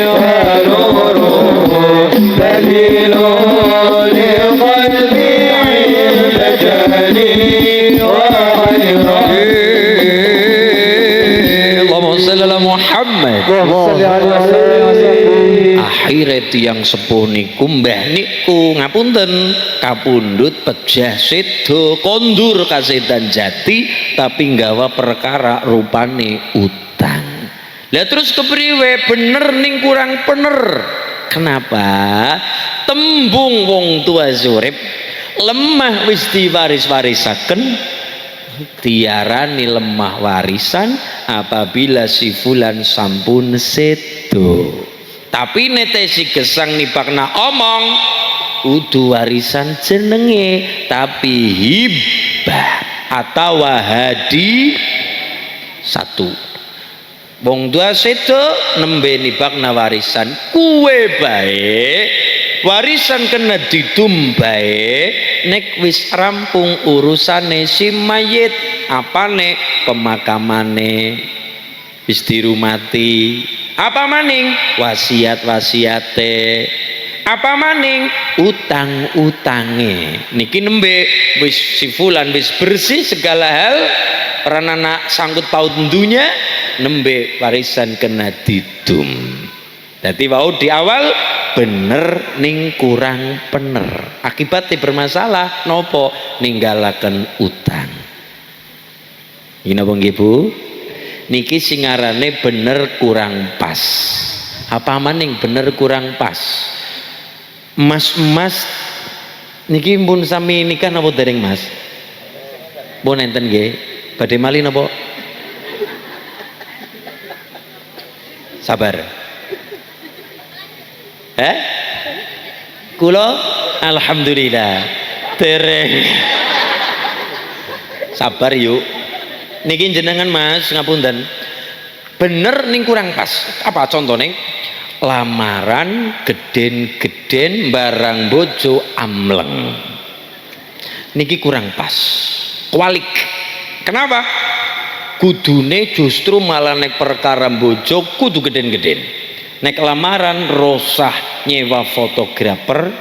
wa nuruhu dalilun li qalbi Allahumma shalli ala Muhammad. Akhire tiyang sepuh niku mbah niku ngapunten kapundhut pejah sedo kondur kasedan jati tapi nggawa perkara rupane utang. Lah terus kepriwe bener ning kurang bener. Kenapa? Tembung wong tua urip lemah wis diwaris-warisaken diarani lemah warisan apabila si fulan sampun sedo tapi netesi gesang nipakna omong udu warisan jenenge tapi hibah atau hadi satu wong tua sedo nembe nipakna warisan kuwe bae warisan kena didumbae nek wis rampung urusane si mayit apane pemakamane wis dirumati apa maning wasiat-wasiate apa maning utang-utange niki nembe wis si fulan wis bersih segala hal ranana sangkut paut dunya nembe warisan kena didum dadi wau di awal bener ning kurang bener akibatnya bermasalah nopo ninggalaken utang ini napa nggih Bu niki singarane bener kurang pas apa maning bener kurang pas mas niki pun sami nikah napa dereng Mas pun enten nggih badhe mali napa sabar Kulo alhamdulillah dereng sabar yuk niki jenengan Mas ngapunten bener ning kurang pas apa contohnya lamaran geden-geden barang bojo amleng niki kurang pas kualik kenapa kudune justru malah nek perkara bojo kudu geden-geden nek lamaran rosah nyewa fotografer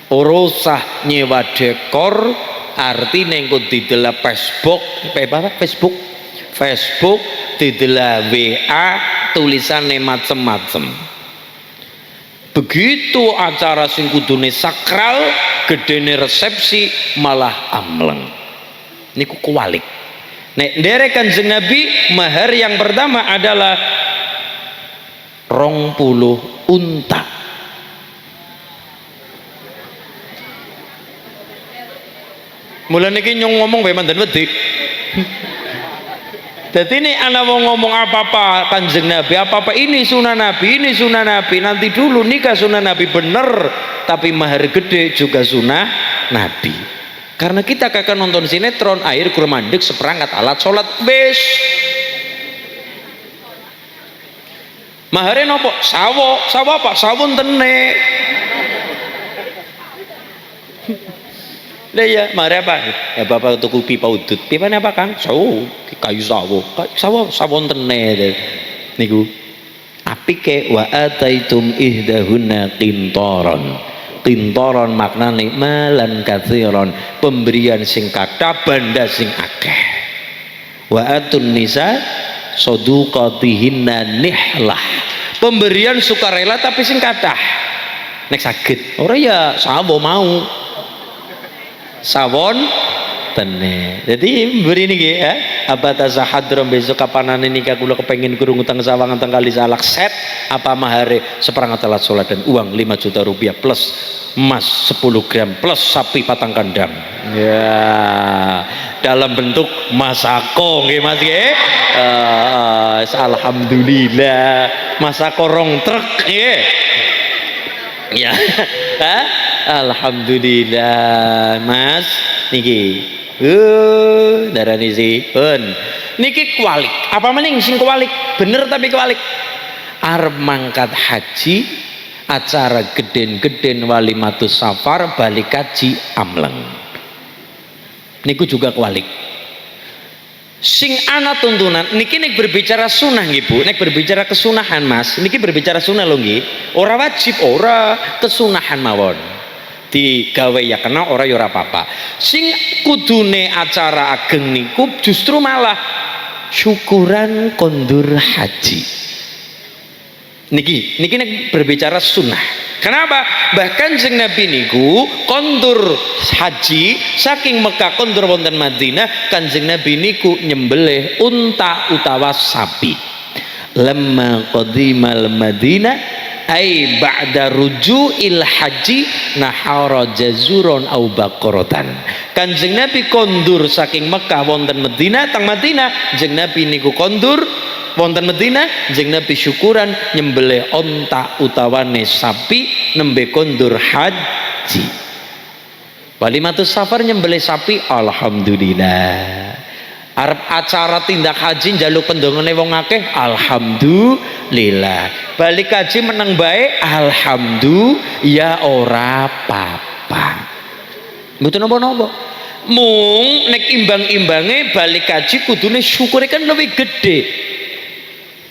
rosah nyewa dekor arti nengko didelap Facebook didelah WA tulisannya macem-macem. Begitu acara sing kudune sakral, gedene resepsi malah amleng. Niku kuwalik. Nek nderek Kanjeng Nabi, mahar yang pertama adalah 20 unta. Mulai niki nyong ngomong bae mandan wedi. Jadi ini anak mau ngomong apa-apa Kanjeng Nabi, apa-apa ini sunnah Nabi, ini sunnah Nabi. Nanti dulu nikah sunnah Nabi bener, tapi mahar gede juga sunnah Nabi. Karena kita kakak nonton sinetron, air kurang mandek seperangkat alat sholat bes. Maharnya nopo? Sawo apa? Sawon tenek. Lah ya, mari apa? Ya bapak tuku pipa udut. Pipane apa Kang? Sawo, kayu sawo. Sawon tenek niku. Apike wa ataitum ihdahunna qintaran. Qintaran maknane malan katsiran, pemberian sing kathah banda sing akeh. Wa atun nisa saduqatihinna nihlah. Pemberian sukarela tapi sing kathah. Nek saged, ora ya sawo mau. Sawon tenek. Jadi beri niki ya. Apa tasahadron besok kapanan nikah kula kepengin kurung utang sawangan teng kali salak set apa mahare seperangkat alat salat dan uang 5 juta rupiah plus emas 10 gram plus sapi patang kandang. Ya, dalam bentuk masako nggih Mas nggih. Alhamdulillah masako rong truk nggih. Ya. Alhamdulillah Mas niki darani sipun niki kualik apa mending sing kualik bener tapi kualik arep mangkat haji acara geden-geden walimatus safar balik haji amleng niku juga kualik sing ana tuntunan niki nek berbicara sunnah nggih Bu nek berbicara kesunahan Mas niki berbicara sunnah lho nggih ora wajib ora kesunahan mawon digawe ya kena ora ya ora apa-apa sing kudune acara ageng niku justru malah syukuran kondur haji niki nek berbicara sunnah kenapa bahkan Kanjeng Nabi niku kondur haji saking Mekah kondur wonten Madinah Kanjeng Nabi niku nyembelih unta utawa sapi lamma qadimal Madinah ai ba'da ruju'il haji nahara jazuron au baqaratan Kanjeng Nabi kondur saking Mekah wonten Madinah teng Madinah Kanjeng Nabi niku kondur wonten Madinah Kanjeng Nabi syukuran nyembelih onta utawane sapi nembe kondur haji walimatus safar nyembelih sapi alhamdulillah arep acara tindak haji njaluk pendongone wong akeh alhamdulillah balik haji menang baik alhamdulillah ya ora apa-apa mboten napa-napa mung nek imbang-imbange balik haji kudune syukure kan lebih gede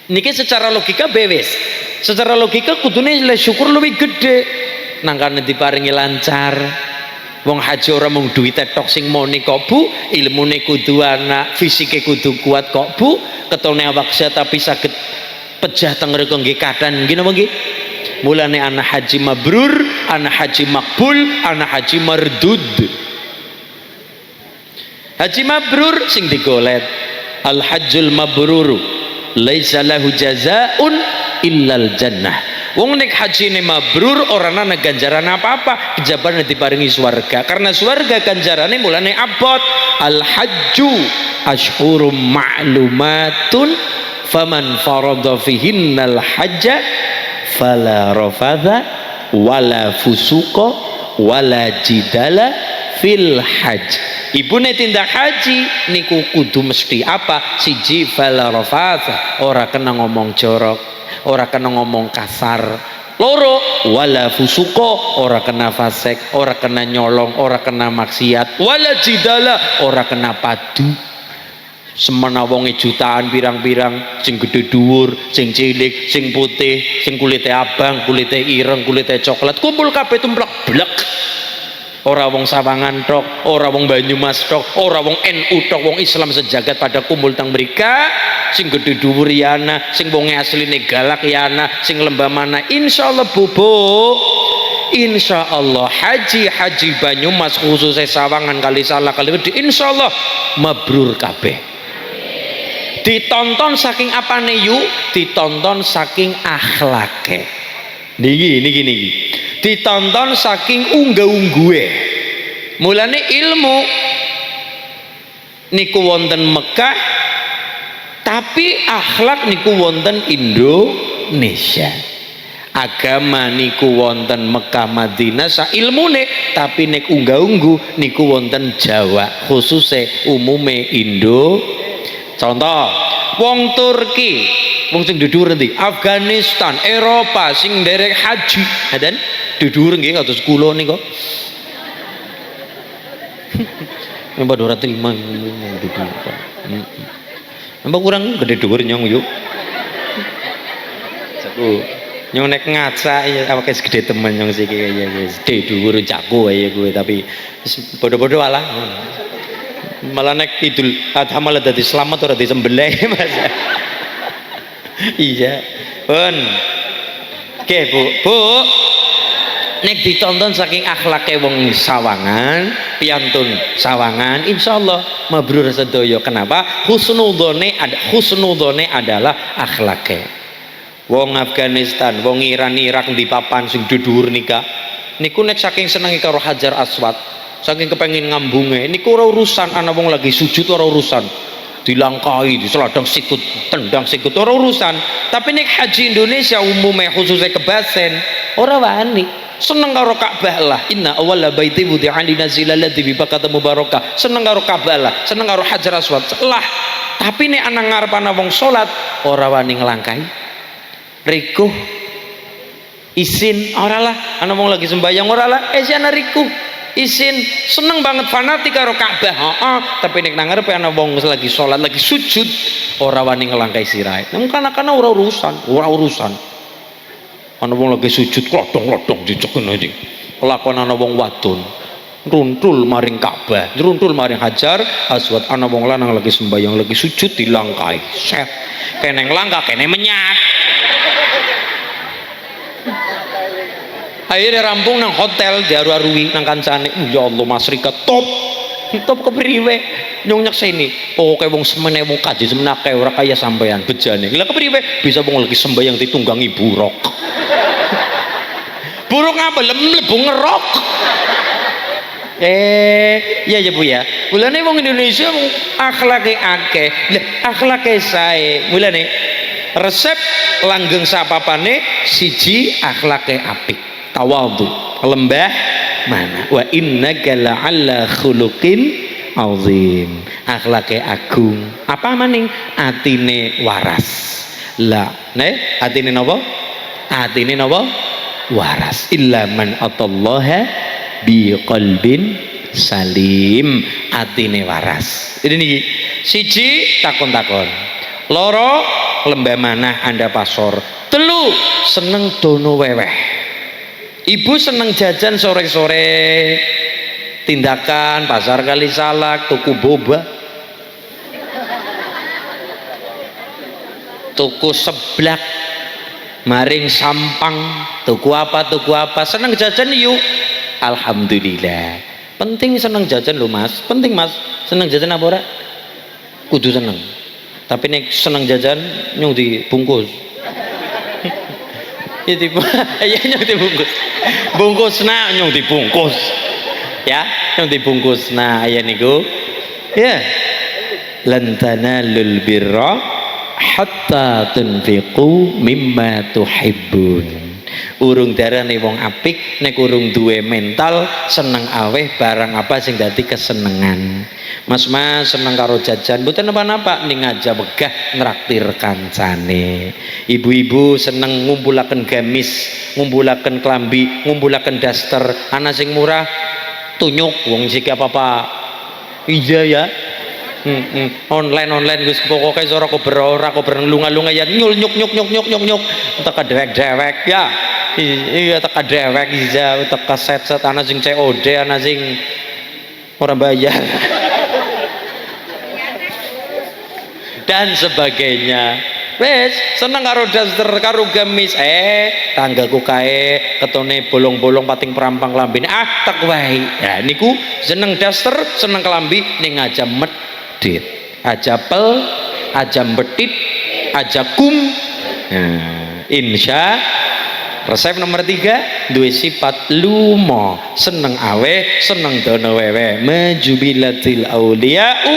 niki secara logika bewes secara logika kudune syukur lebih gede nangkane diparingi lancar wong haji ora mung duwite tok sing moni kok Bu ilmune kudu ana fisike kudu kuat kok Bu ketone awak sehat tapi saged pejah teng mriku nggih kadan nggih napa nggih mulane ana haji mabrur ana haji makbul ana haji mardud haji mabrur sing digolet al hajjul mabrur laisa lahu jazaun illal jannah wong nek hajine mabrur ora ana ganjaran apa-apa kejabane diparingi swarga karena swarga ganjarane mulane abot al hajju ashhurum ma'lumatun faman farada fihinnal hajja fala rafatha wala fusuqa wala jidala fil hajj ibune tindak haji niku kudu mesti apa siji fala rafatha ora kena ngomong jorok ora kena ngomong kasar loro wala fusuko ora kena fasek ora kena nyolong ora kena maksiat wala jidala ora kena padu semana wonge jutaan pirang-pirang sing gede dhuwur sing cilik sing putih sing kulite abang kulite ireng kulite coklat kumpul kabeh tumplek blek ora wong Sawangan tok, ora wong Banyumas tok, ora wong NU tok, wong Islam sejagat pada kumpul teng mrika, sing gedhe dhuwur yana, sing wonge asline galak yana, sing lembah mana insyaallah bubuk. Insyaallah haji Banyumas khususnya Sawangan kali salah kali gede insyaallah mabrur kabeh. Ditonton saking apane yu? Ditonton saking akhlake. Niki. Ditonton saking unggah-ungguhe. Mulane ilmu niku wonten Mekah, tapi akhlak niku wonten Indonesia. Agama niku wonten Mekah Madinah sa ilmune, tapi nek unggah-ungguh niku wonten Jawa, khususnya umume Indo. Contoh, wong Turki, wong sing dhuwur ndi? Afghanistan, Eropa sing nderek haji, dan dhuwur nggih kados kula nika. Mbak ora terima dhuwur. Mbak kurang gede dhuwur nyong yuk. Jago. Nyong nek ngaca ya awake segede temen nyong siki kaya wis gede dhuwur jago kaya kowe tapi padha-padha walah. Malah nek Idul Adha malah dadi selamat ora disembelih Mas. Iya. Pun. Oke, Bu. Nek ditonton saking akhlake wong Sawangan, piantun Sawangan, insyaallah mabrur sedaya. Kenapa? Husnudzone adalah akhlake. Wong Afghanistan, wong Iran, Irak di papan sing dhuwur nika. Niku nek saking senengi karo Hajar Aswad, saking kepengin ngambunge, niku ora urusan ana wong lagi sujud ora urusan. Dilangkai, diseladang sikut, tendang sikut ora urusan. Tapi nek haji Indonesia umumnya khususnya kebasen, ora wani. Seneng karo Ka'bah lah. Inna awwala baiti wudi'a linazila ladzi bi Bakkah mubarakah. Seneng karo Ka'bah lah, seneng karo Hajar Aswad. Lah, tapi nek ana ngarep ana wong salat ora wani nglangkai. Rikuh isin ora lah, ana wong lagi sembahyang ora lah, ana rikuh isin seneng banget fanatik karo Ka'bah. Tapi nek nang ngarepe ana wong lagi salat lagi sujud ora wani nglangkai sirahe. Nang kana ora urusan. Ana wong lagi sujud klodong-klodong diceken iki. Lakon ana wong wadon nruntul maring Ka'bah, nruntul maring Hajar Aswad. Ana wong lanang lagi sembahyang lagi sujud dilangkai. Set. Kene nglangka kene menyat. Akhirnya rampung nang hotel diaru-arui nang kancane. Ya Allah Mas Rika top kepriwe nyong nyekseni. Oh kayak wong semene wong kaji semenake ora kaya sampean bejane. Lah kepriwe bisa wong lagi sembahyang ditunggangi buruk. Buruk apa? Mlebu ngerok. Ya Bu ya. Mulane wong Indonesia wong akhlake akeh. Lah akhlake sae. Mulane resep langgeng sapapane siji akhlake apik. Tawadhu, lembah mana wa innaka la'alla khuluqin azim. Akhlake agung. Apa maning? Atine waras. Lah, atine napa? Atine napa? Waras. Illa man atallaha bi qalbin salim. Atine waras. Ini niki. Siji takon-takon. Loro lembah manah Anda pasor. Telu seneng dono weweh. Ibu seneng jajan sore-sore, tindakan pasar kali salak, tuku boba, tuku seblak, maring sampang, tuku apa, seneng jajan yuk. Alhamdulillah. Penting seneng jajan loh Mas, penting Mas. Seneng jajan apa ora? Kudu seneng. Tapi nek seneng jajan nyung dibungkus. Ya nyong dibungkus. Bungkusna nyong dibungkus. Ya, nyong dibungkus. Nah, ya niku. Ya. Lan tanalul birra hatta tunfiqu mimma tuhibbun. Urung darane wong apik nek urung duwe mental seneng aweh barang apa sing dadi kesenengan. Mas seneng karo jajan mboten napa-napa ning aja wegah nraktir kancane. Ibu-ibu seneng ngumpulaken gamis, ngumpulaken klambi, ngumpulaken daster, ana sing murah tunyuk wong siki apa-apa. Iya ya. Online wis pokoke ora kober lunga-lunga ya nyul nyuk entek dewek-dewek ya. iya teka dewek iya teka set-set ana sing COD ana sing ora bayar dan sebagainya. Wes seneng karo daster karo gamis tanggaku kae ketone bolong-bolong pating perampang lambene tak wae. Ya niku seneng daster seneng kelambi ning aja medit aja pel aja betit aja kum. Nah, insya resep nomor 3 duwe sifat lumo seneng awe seneng dono wewe majubilatil auliya'u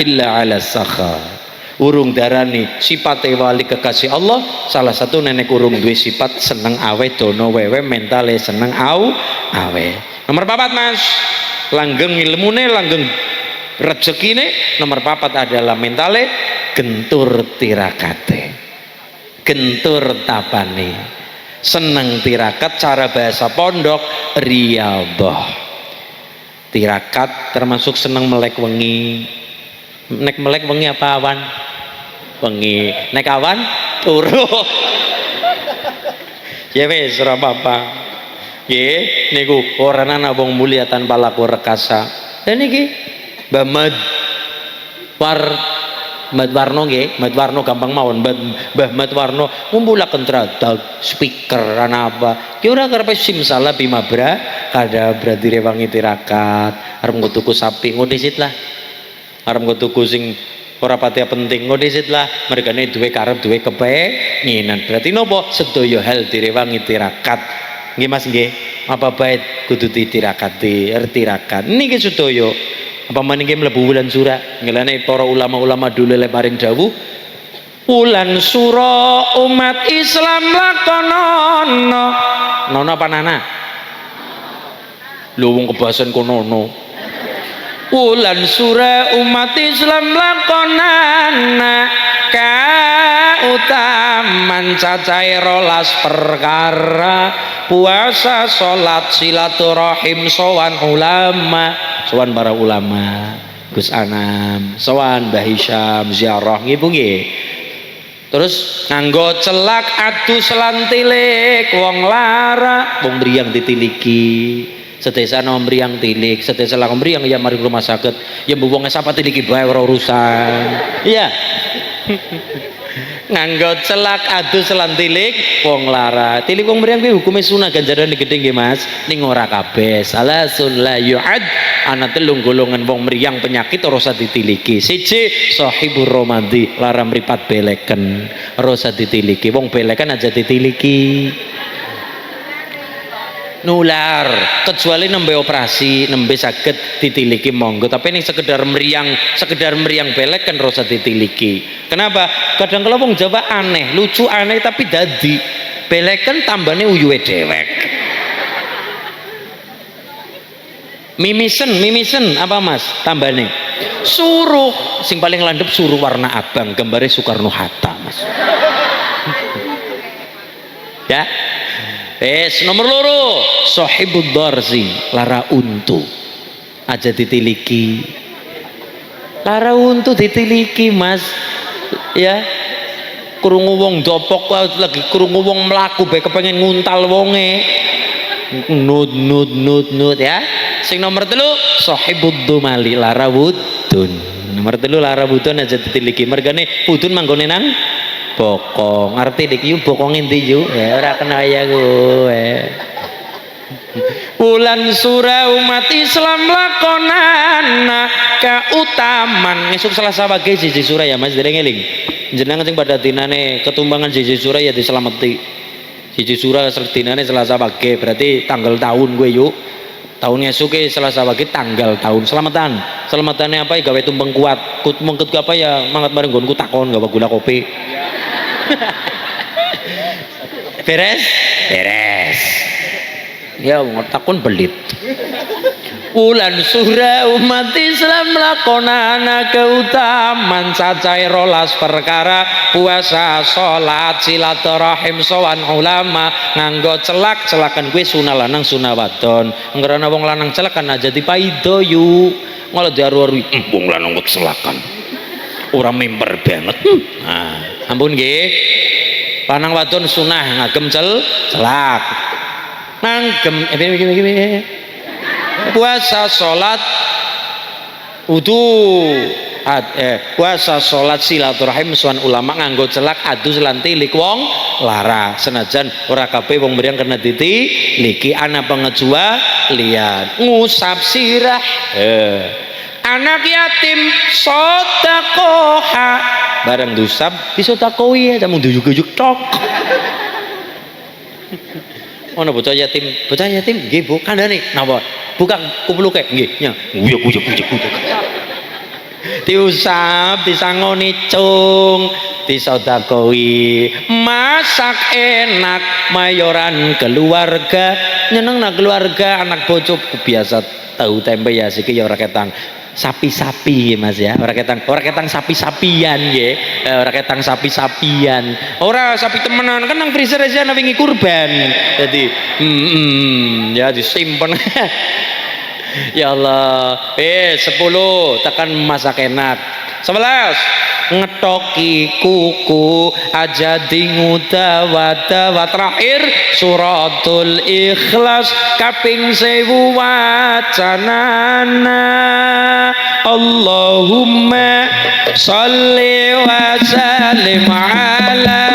illa ala sakha. Urung darani sifat wali kekasih Allah salah satu nenek urung duwe sifat seneng awe dono wewe mentale seneng awe. Nomor 4 mas langgeng ilmune langgeng rezekine. Nomor 4 adalah mentale gentur tirakate gentur tapane seneng tirakat cara bahasa pondok riyadhah. Tirakat termasuk seneng melek wengi. Nek melek wengi apa awan? Wengi. Nek awan turu. Ya wis ora apa-apa. Nggih niku ora ana wong mulia tanpa laku rekasa. Lah niki Mbah Mad Warno nggih, Mad Warno gampang mawon. Mbah Mad Warno ngumpulaken tradak speaker ana apa. Ki ora karepe simsalah bimabra kada berarti rewangi tirakat arep tuku sapi ngodisit lah. Arep tuku sing ora pati penting ngodisit lah mergane duwe karep duwe kepenginan. Berarti nopo sedaya hal direwangi tirakat. Nggih Mas nggih. Apa bae kudu ditirakati, tirakat. Niki sedaya apa maningke mlebu wulan sura ngelane para ulama-ulama dulu leparing dawuh wulan sura umat Islam lakonono nono apa nana lho wong kebasan konono wulan sura umat Islam lakonana kautaman cacahe 12 perkara puasa salat silaturahim sowan ulama sowan para ulama Gus Anam sowan Mbah Hisyam ziarah nggih Bu nggih. Terus nganggo celak adus lan tilik wong lara wong mriyang ditiliki sedesa nom mriyang tilik sedesa lang mriyang ya mari rumah sakit ya wong sapa tiliki bae ora urusan iya nganggo celak adus lan tilik wong lara tilik wong mriyang kuwi hukume sunah ganjarane gedhe nggih Mas ning ora kabeh salah sun la yu'ad ana telung golongan wong mriyang penyakit ora usah ditiliki. Siji sahibur romadi lara mripat beleken ora usah ditiliki wong beleken aja ditiliki nular kecuali nembe operasi nembe saged ditiliki monggo tapi ini sekedar meriang belek kan rasa ditiliki. Kenapa? Kadang kalau wong Jawa aneh lucu aneh tapi dadi belek kan tambahnya uyuwe dewek. Mimisen apa Mas tambahnya suruh sing paling landep suruh warna abang gambarnya Soekarno Hatta Mas ya. Nomor 2 sahibud darzi lara untu aja ditiliki lara untu ditiliki Mas ya krungu wong dopok lagi krungu wong mlaku bae kepengen nguntal wonge nut ya. Sing nomor 3 sahibud dumali lara wudun. Nomor 3 lara wudun aja ditiliki mergane wudun manggone nang bokong ngerti dik yu bokong endi yu ya ora kena ya kowe. Bulan surah umat Islam lakonana kautaman ngesuk Selasa wage siji surah ya Mas dereng eling jenengan sing pada dinane ketumbangan siji surah ya dislameti siji surah dinane Selasa wage berarti tanggal tahun gue yuk tahun ngesuke Selasa wage tanggal tahun selamatane apa ya gawe tumpeng kuat mengkut apa ya mangat bareng nggonku takon gawe gula kopi beres ya takon belit. Wulan surah umat Islam lakonana keutaman cacahe 12 perkara puasa salat silaturahim sowan ulama nganggo celakan kuwi sunah lanang sunah wadon ngrana wong lanang celakan aja dipaido yu ngono diaru-aru wong lanang kok celakan ora member banget. Nah ampun nggih Lanang wadon sunah ngagem celak. Ngagem puasa salat wudu puasa salat silaturahim suan ulama nganggo celak adus lan tilik wong lara senajan ora kabeh wong mriyang kena ditiliki ana pengejua liyan ngusap sirah anak yatim sedekah bareng dusap disedekahi ya mung duyuk-duyuk tok. Ono bocah yatim nggih Bu kandhane napa buka kupluke nggih nya uyuk diusap disangoni cung disedekahi masak enak mayoran keluarga nyenengna keluarga anak bojo biasa tahu tempe ya siki ya ora ketang sapi-sapi Mas ya ora ketang sapi-sapian nggih ora ketang sapi-sapian ora sapi temenan kan nang freezer aja ana wingi kurban jadi ya disimpen. Ya Allah 10 tekan masak enak 11 ngetoki kuku aja dingu dawa terakhir suratul ikhlas kaping 1000 wacanana Allahumma sholli wa sallim ala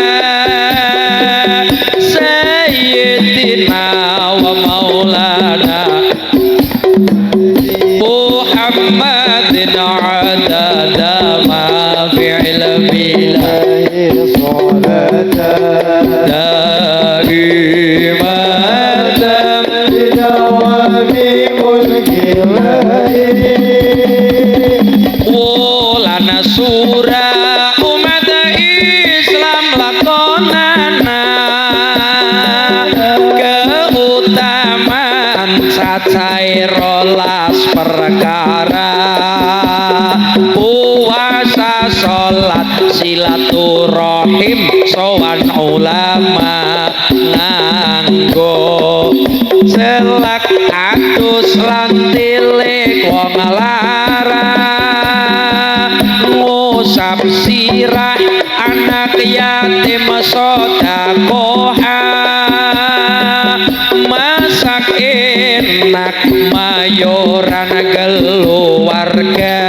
sayyidina wa maulana Muhammadin adada ma fi ilmi daimatan bidawami mulki lana surah umat Islam lakonana keutamaan cacai rolas perkara puasa sholat silaturahim sowan ulama nganggo celak adus lan tilik wong lara ngusap sirah anak yatim sedekah masak enak mayoran keluarga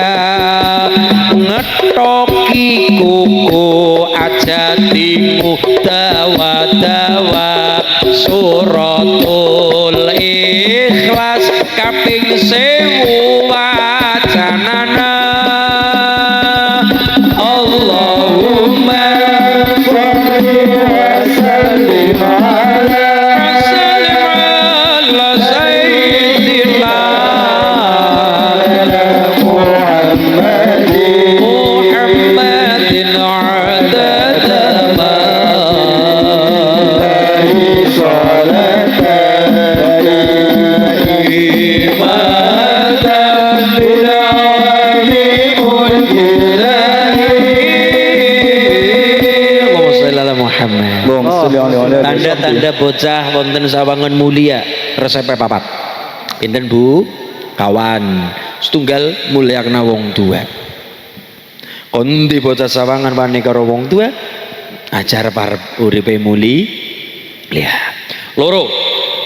ngetoki kuku aja timu dawa suratul ikhlas kaping 1000 wacanana Allahumma sholli wa sallim ala sayyidina Muhammadin adada ma tanda-tanda bocah wonten sawangan mulia resep papat pinten Bu kawan setunggal mulyakna wong tua kondi bocah sawangan wani karo wong tua ajar parep uripe muli lihat loro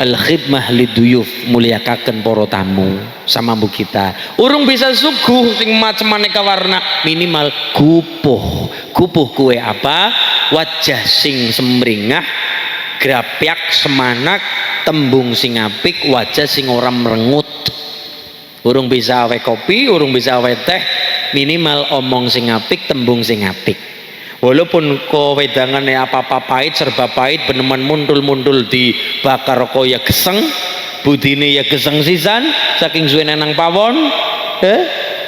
al khidmah liduyuf mulyakaken para tamu samambu kita urung bisa suguh sing macem maneka warna minimal gupuh kue apa wajah sing semringah grapyak semanak tembung sing apik wajah sing ora merengut urung bisa awe kopi urung bisa awe teh minimal omong sing apik tembung sing apik walaupun kewedangane apa-apa pahit serba pahit beneman mundul-mundul di bakar kaya geseng budine ya geseng sisan saking suwene nang pawon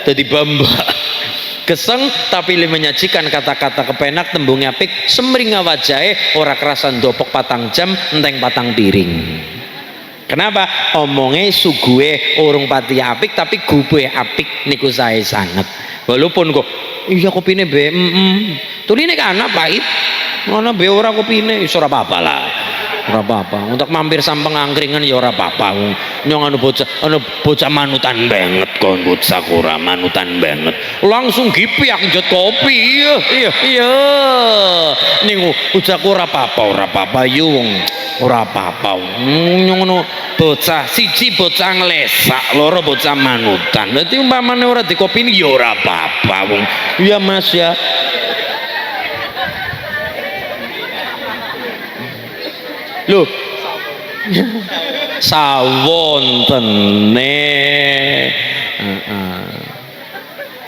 dadi bamba geseng tapi menyajikan kata-kata kepenak tembung apik semringa wajahe ora kerasan dopok patang jam enteng patang piring kenapa omongnya suguhe urung pati apik tapi gubuhe apik niku sae sanget walaupun kok iya kopine be tuline kan anak pahit ngono be ora kopine iso ora apa-apa lah ora apa-apa. Untuk mampir sampeng angkringan ya ora apa-apa. Nyong anu bocah manutan banget kon bocah ora manutan banget. Langsung gipiak njot kopi. Iya. Ning bocah ora apa-apa yo wong ora apa-apa. Nyong ngono bocah siji bocah nglesak, loro bocah manutan. Dadi umpamane ora dikopini ya ora apa-apa wong. Iya Mas ya. Loh sawontene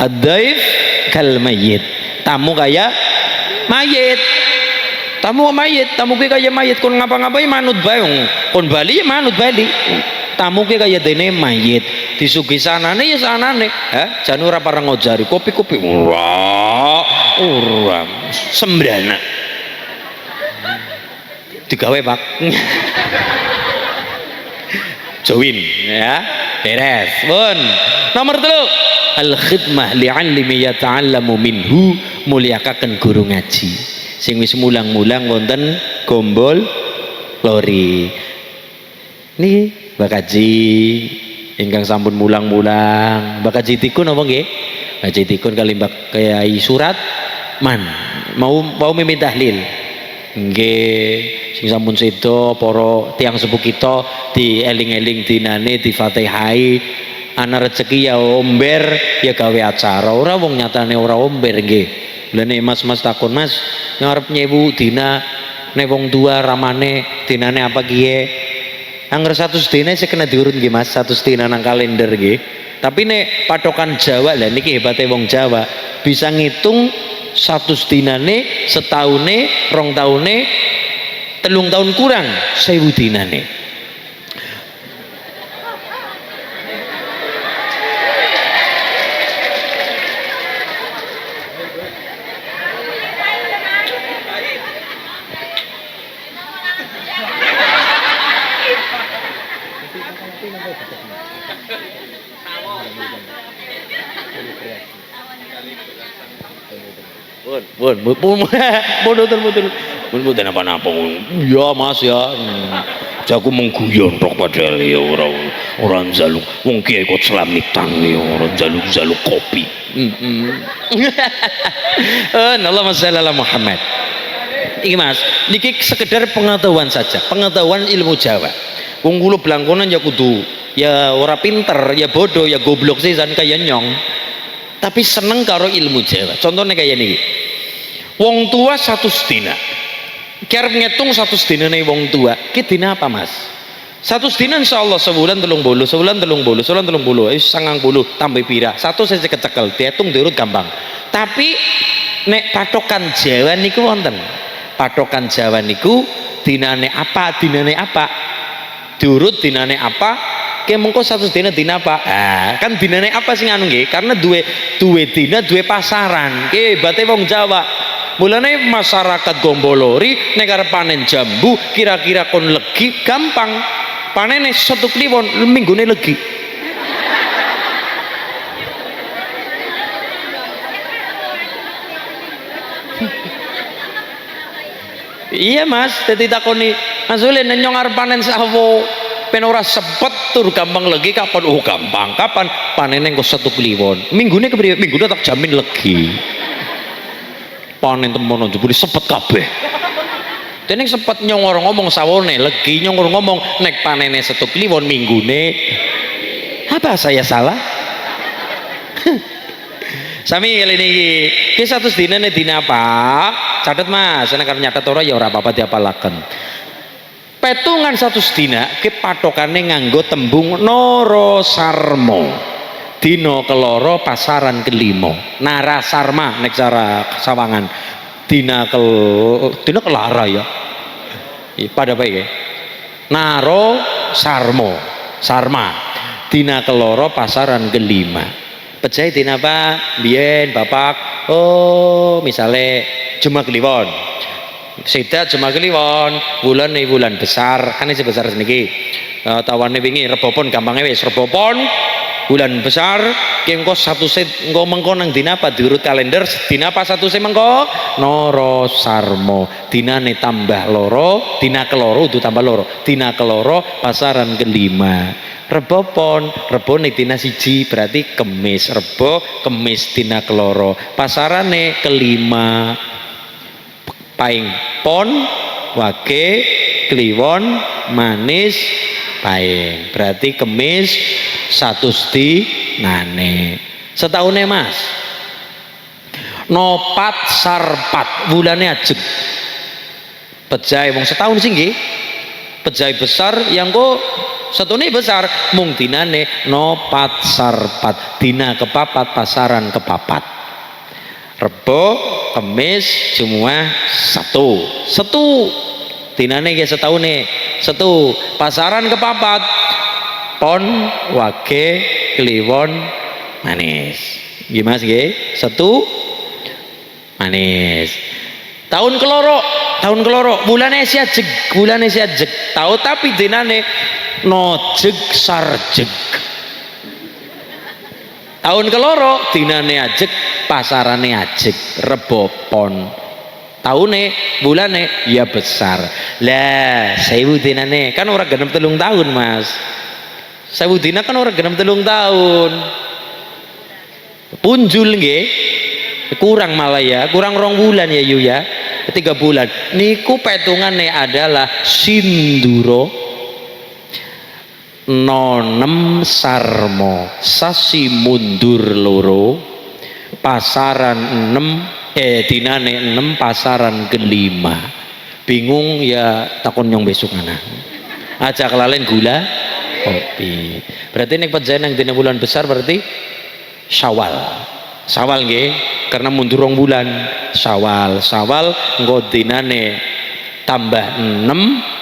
ad-daif kal mayyit, tamu kayak mayit, tamu kayak mayit kon ngapa-ngapain manut bae kon bali ya manut bali, tamu kayak dene mayit disugi sanane ya sanane jan ora pareng ngojari kopi-kopi ora sembrana digawe Pak join ya beres pun. Nomor 3 al khidmah li'allimi yata'allamu minhu, mulyakaken guru ngaji sing wis mulang-mulang wonten Gombol Lori niki Mbak Kaji ingkang sampun mulang-mulang. Mbak Kaji Tikun apa nggih? Mbak Kaji Tikun kali Mbak Kyai Surat man mau mimpin tahlil nggih. Sing sampun sedo para tiyang sepuh kita dieling-eling dinane difatihai, ana rezeki ya omber ya gawe acara, ora wong nyatane ora omber nggih. Lha nek mas-mas takon Mas ngarep nyewu dina nek wong tua ramane dinane apa kiye? Angger 100 dina sik kena diurut nggih Mas, 100 dina nang kalender nggih. Tapi nek patokan Jawa lah niki hebate wong Jawa bisa ngitung 100 dinane setahune, 2 tahune 3 tahun kurang 1000 dinane. Mboten apa-apa. Iya Mas ya. Jago mengguyon tok padahal ya ora njaluk wong kiai kok selamitan ya ora njaluk kopi. Allahumma shalli ala Muhammad. Iki Mas, niki sekedar pengetahuan saja, pengetahuan ilmu Jawa. Wong kula blangkonan ya kudu ya ora pinter, ya bodoh, ya goblok sisan kaya nyong. Tapi seneng karo ilmu Jawa. Contohnya kayak niki. Wong tua 100 dina. Kerep ngitung 100 dinane wong tua. Ki dina apa Mas? 100 dina insyaallah sebulan 30, sebulan 30, sebulan 30, wis 90 tambah pira. Satu saya kecekel, dihitung diurut gampang. Tapi nek patokan Jawa niku wonten. Patokan Jawa niku dinane apa? Diurut dinane apa? Ki mengko 100 dina apa? Kan dinane apa sing anu nggih? Karena duwe dina duwe pasaran. Ki hebate wong Jawa. Mulane masyarakat Gombolori nek arep panen jambu kira-kira kon legi gampang. Panene 1 kliwon minggune legi. Iya Mas, dadi takoni Mas Ulin nyong arep panen sawo pen ora sepet tur gampang legi kapan? Oh gampang. Kapan? Panene engko 1 kliwon. Minggune kepriye? Minggune tak jamin legi. Panen temono jebule sepet kabeh. Dene sepet nyong ngomong sawone legi, nyong ngomong nek panene 1 kliwon minggune. Apa saya salah? Sami kali niki. Ki 100 dinane dina apa? Catet Mas, nek arep nyatet ora ya ora apa-apa diapalaken. Petungan 100 dina ki patokane nganggo tembung Noro Sarmo. Dino keloro pasaran kelimo. Nara Sarma nek cara Sawangan. Dina kelara ya. Pada baik ya. Naro Sarma. Dina keloro pasaran kelima. Pecah dina apa? Biyen Bapak. Oh, misale Jumat Kliwon. Seda Jumat Kliwon, bulan besar, kan sebesar seniki. Tawane wingi Rebopon gampangnya wis Rebopon bulan besar engko satu set engko mengko nang dina apa diurut kalender dina apa satu set mengko Noro Sarmo dinane tambah loro dina keloro itu tambah loro dina keloro pasaran kelima Rebo pon rebone dina siji berarti kemis rebo kemis dina keloro pasarane kelima paing pon wage kliwon manis paing berarti kemis satu dinane setahunnya mas nopat sarpat bulannya ajeg pejai wong setahun sih nggih pejai besar yang kok setune besar mung dinane nopat sarpat dina kepapat pasaran kepapat rebo kemis Jumat setu dinane nggih setahune setu pasaran kepapat pon wage kliwon manis nggih mas nggih setu manis tahun keloro bulane siajeg tahu tapi dinane nojeg sarjeg tahun keloro dinane ajeg pasarane ajeg rebo pon tahune bulane ya besar lah 1000 dinane kan orang genep 3 tahun mas 1000 dina kan orang genep 3 tahun punjul nggih kurang malah ya kurang 2 bulan ya yu ya 3 bulan niku petungane adalah sinduro nonem sarmo sasi mundur loro pasaran 6 dinane 6 pasaran kelima bingung ya takon nyong besok anak aja kelalen gula kopi berarti nek pejayan yang dina bulan besar berarti Syawal nggih karena mundur 2 bulan Syawal engko dinane tambah 6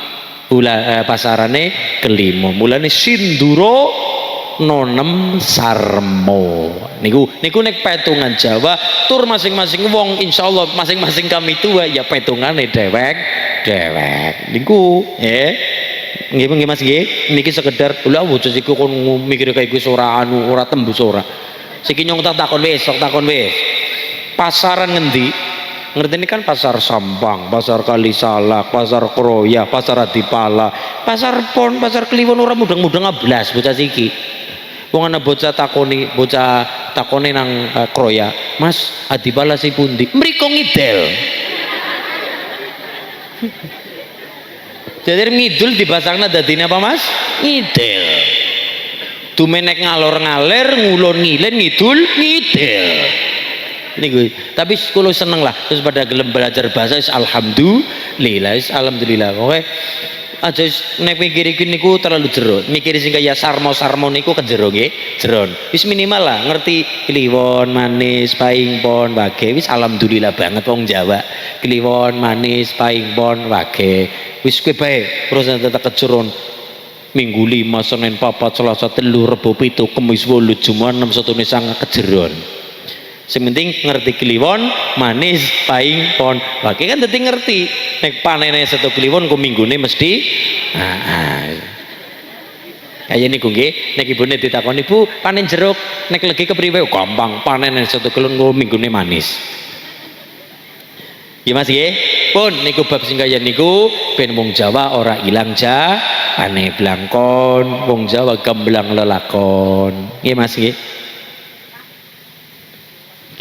bulan pasarane kelima mulane sinduro nonem sarmo niku nek petungan Jawa tur masing-masing wong insyaallah masing-masing kami tua ya petungane dewek niku nggih Mas nggih niki sekedar lha bocah iki kon mikir kaya iku ora ora tembus ora siki nyong tak takon wis pasaran ngendi ngerti ini kan pasar Sampang, pasar Kalisalak, pasar Kroya, pasar Adipala, pasar Pon, pasar Kliwon ora mudeng-mudeng ablas bocah siki. Wong ana bocah takoni nang Kroya, Mas Adipala si pundi? Mriko ngidel. Jadi ngidul dipasangna dadine apa Mas? Ngidel. Dumenek ngalor-ngalir, ngulon ngilen, ngidul, ngidel. Niku tapi kulo seneng lah terus pada gelem belajar bahasa alhamdulillah oke aja nek mikir iki niku terlalu jero mikir sing kaya sarmo niku kejero nggih jeron wis minimal lah ngerti kliwon manis paing pon wage wis alhamdulillah banget wong Jawa kliwon manis paing pon wage wis kowe bae terus tetep kejeron Minggu 5 Senin 4 Selasa 3 Rebo 7 Kamis 8 Jumat 6 Setune sangat kejeron sementing ngerti kliwon manis paing pon wage kan dadi ngerti nek panene satu kliwon ku minggune mesti kaya niku nggih nek ibune ditakoni Bu panen jeruk nek legi kepriwe gampang panene satu kliwon ku minggune manis ya Mas nggih pun niku bab sing kaya niku ben wong Jawa ora ilang ane blangkon wong Jawa gemblang lelakon nggih Mas nggih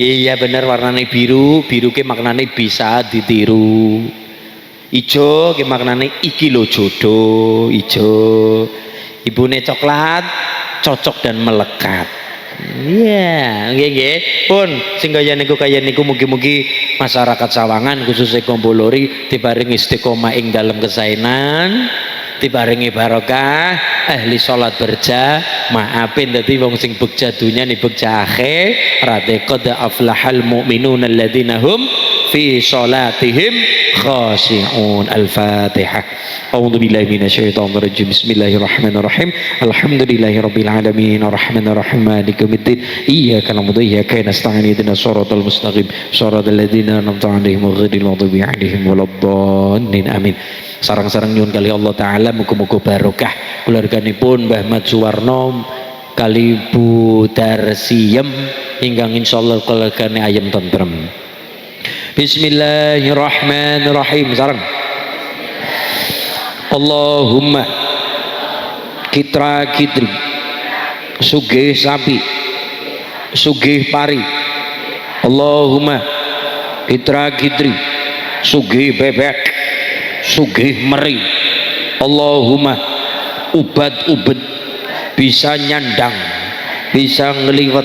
iya bener warnane biru ke maknane bisa ditiru ijo ke maknane iki lo jodoh ijo ibune coklat cocok dan melekat iya nggih pun sing kaya niku mugi-mugi masyarakat Sawangan khususnya Kombolori diparingi istiqomah ing dalam kesaenan diparingi barokah ahli salat berjamaapin dadi wong sing begja dunya ni begja akhir rate qad aflahal mu'minuna alladzina hum fi salatihim khashi'un. Al-Fatihah. A'udzu billahi minasyaitonir rajim. Bismillahirrahmanirrahim. Alhamdulillahirabbil alamin arrahmanir rahim maliki yaumiddin. Iyyaka na'budu wa iyyaka nasta'in ihdinas siratal mustaqim siratal ladzina an'amta 'alaihim ghairil maghdubi 'alaihim waladdallin. Amin. Sarang-sarang nyuwun kali Allah taala muga-muga barokah keluarganipun Mbah Mat Suwarno kalibu darsiyem ingkang insyaallah kalekane ayam tentrem. Bismillahirrahmanirrahim. Sareng. Allahumma kitra kitri sugih sapi sugih pari. Allahumma kitra kitri sugih bebek sugih meri. Allahumma ubat-ubet bisa nyandang bisa ngeliwet.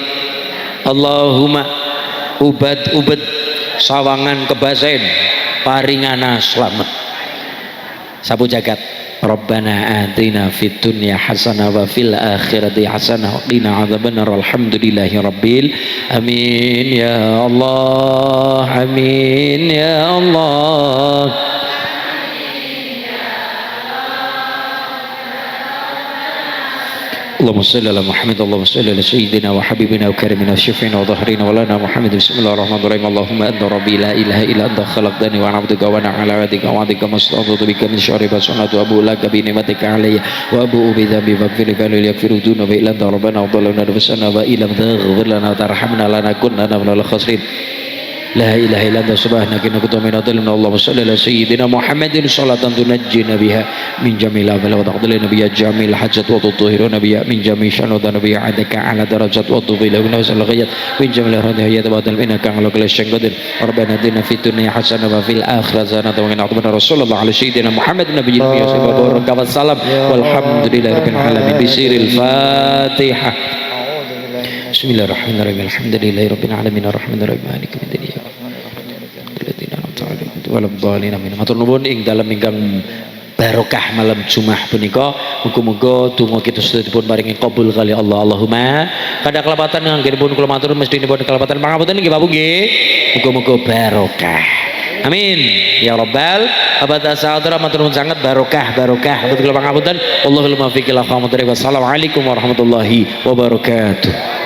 Allahumma ubat-ubet sawangan kebasen paringana slamet. Sabu jagat Rabbana atina fid dunya hasanah wa fil akhirati hasanah wa qina adzabannar. Alhamdulillahi rabbil amin ya Allah, amin ya Allah. Allahumma salli ala Muhammad, Allahumma salli ala sayyidina wa habibina wa karimina wa syafina wa dhahrina wa lana Muhammad. Bismillahirrahmanirrahim. Allahumma anta rabbi la ilaha illa anta khalaqtani wa ana abduka wa ana ala ahdika wa wa'dika masta'dhu bika min syarri ma sana'tu abu laka bi ni'matika alayya wa abu bi dhanbi faghfir li kulli yaghfiru dhunuba illa anta rabbana wa dhalana nafsana wa illam taghfir lana wa tarhamna lanakunanna minal khasirin. La ilaha illa anta subhanaka inni kuntu minadh dhalimin. Allahumma shalli ala sayyidina Muhammadin salatan tunajjina biha min jamil afal wa taqdilina biha jamil hajat wa tutahhiruna biha min jamil shanad nabiyya adaka ala darajat wa tudhiluna wa salghayat min jamil hadiyat wa badal innaka ala kulli shay'in qadir. Rabbana atina fid dunya hasanah wa fil akhirati hasanah wa qina adzabannar. Rasulullah ala sayyidina Muhammadin nabiyil ummi wa baraka wa salam walhamdulillahi rabbil alamin. Bisiril Fatihah. Bismillahirrahmanirrahim. Alhamdulillahi rabbil alamin arrahmanir rahim maliki yaumiddin. Matur nuwun ing dalem ingkang barokah malam Jumat punika muga-muga donga kita sedheripun paringi kabul kali Allah. Allahumma kada kelapatan anggenipun kula matur mesthinipun kelapatan pangapunten nggih Bapak nggih. Muga-muga barokah. Amin ya rabbal abada saudara. Matur nuwun sanget barokah kula pangapunten. Allahul muwaffiq ila aqwamit thoriq. Wassalamualaikum warahmatullahi wabarakatuh.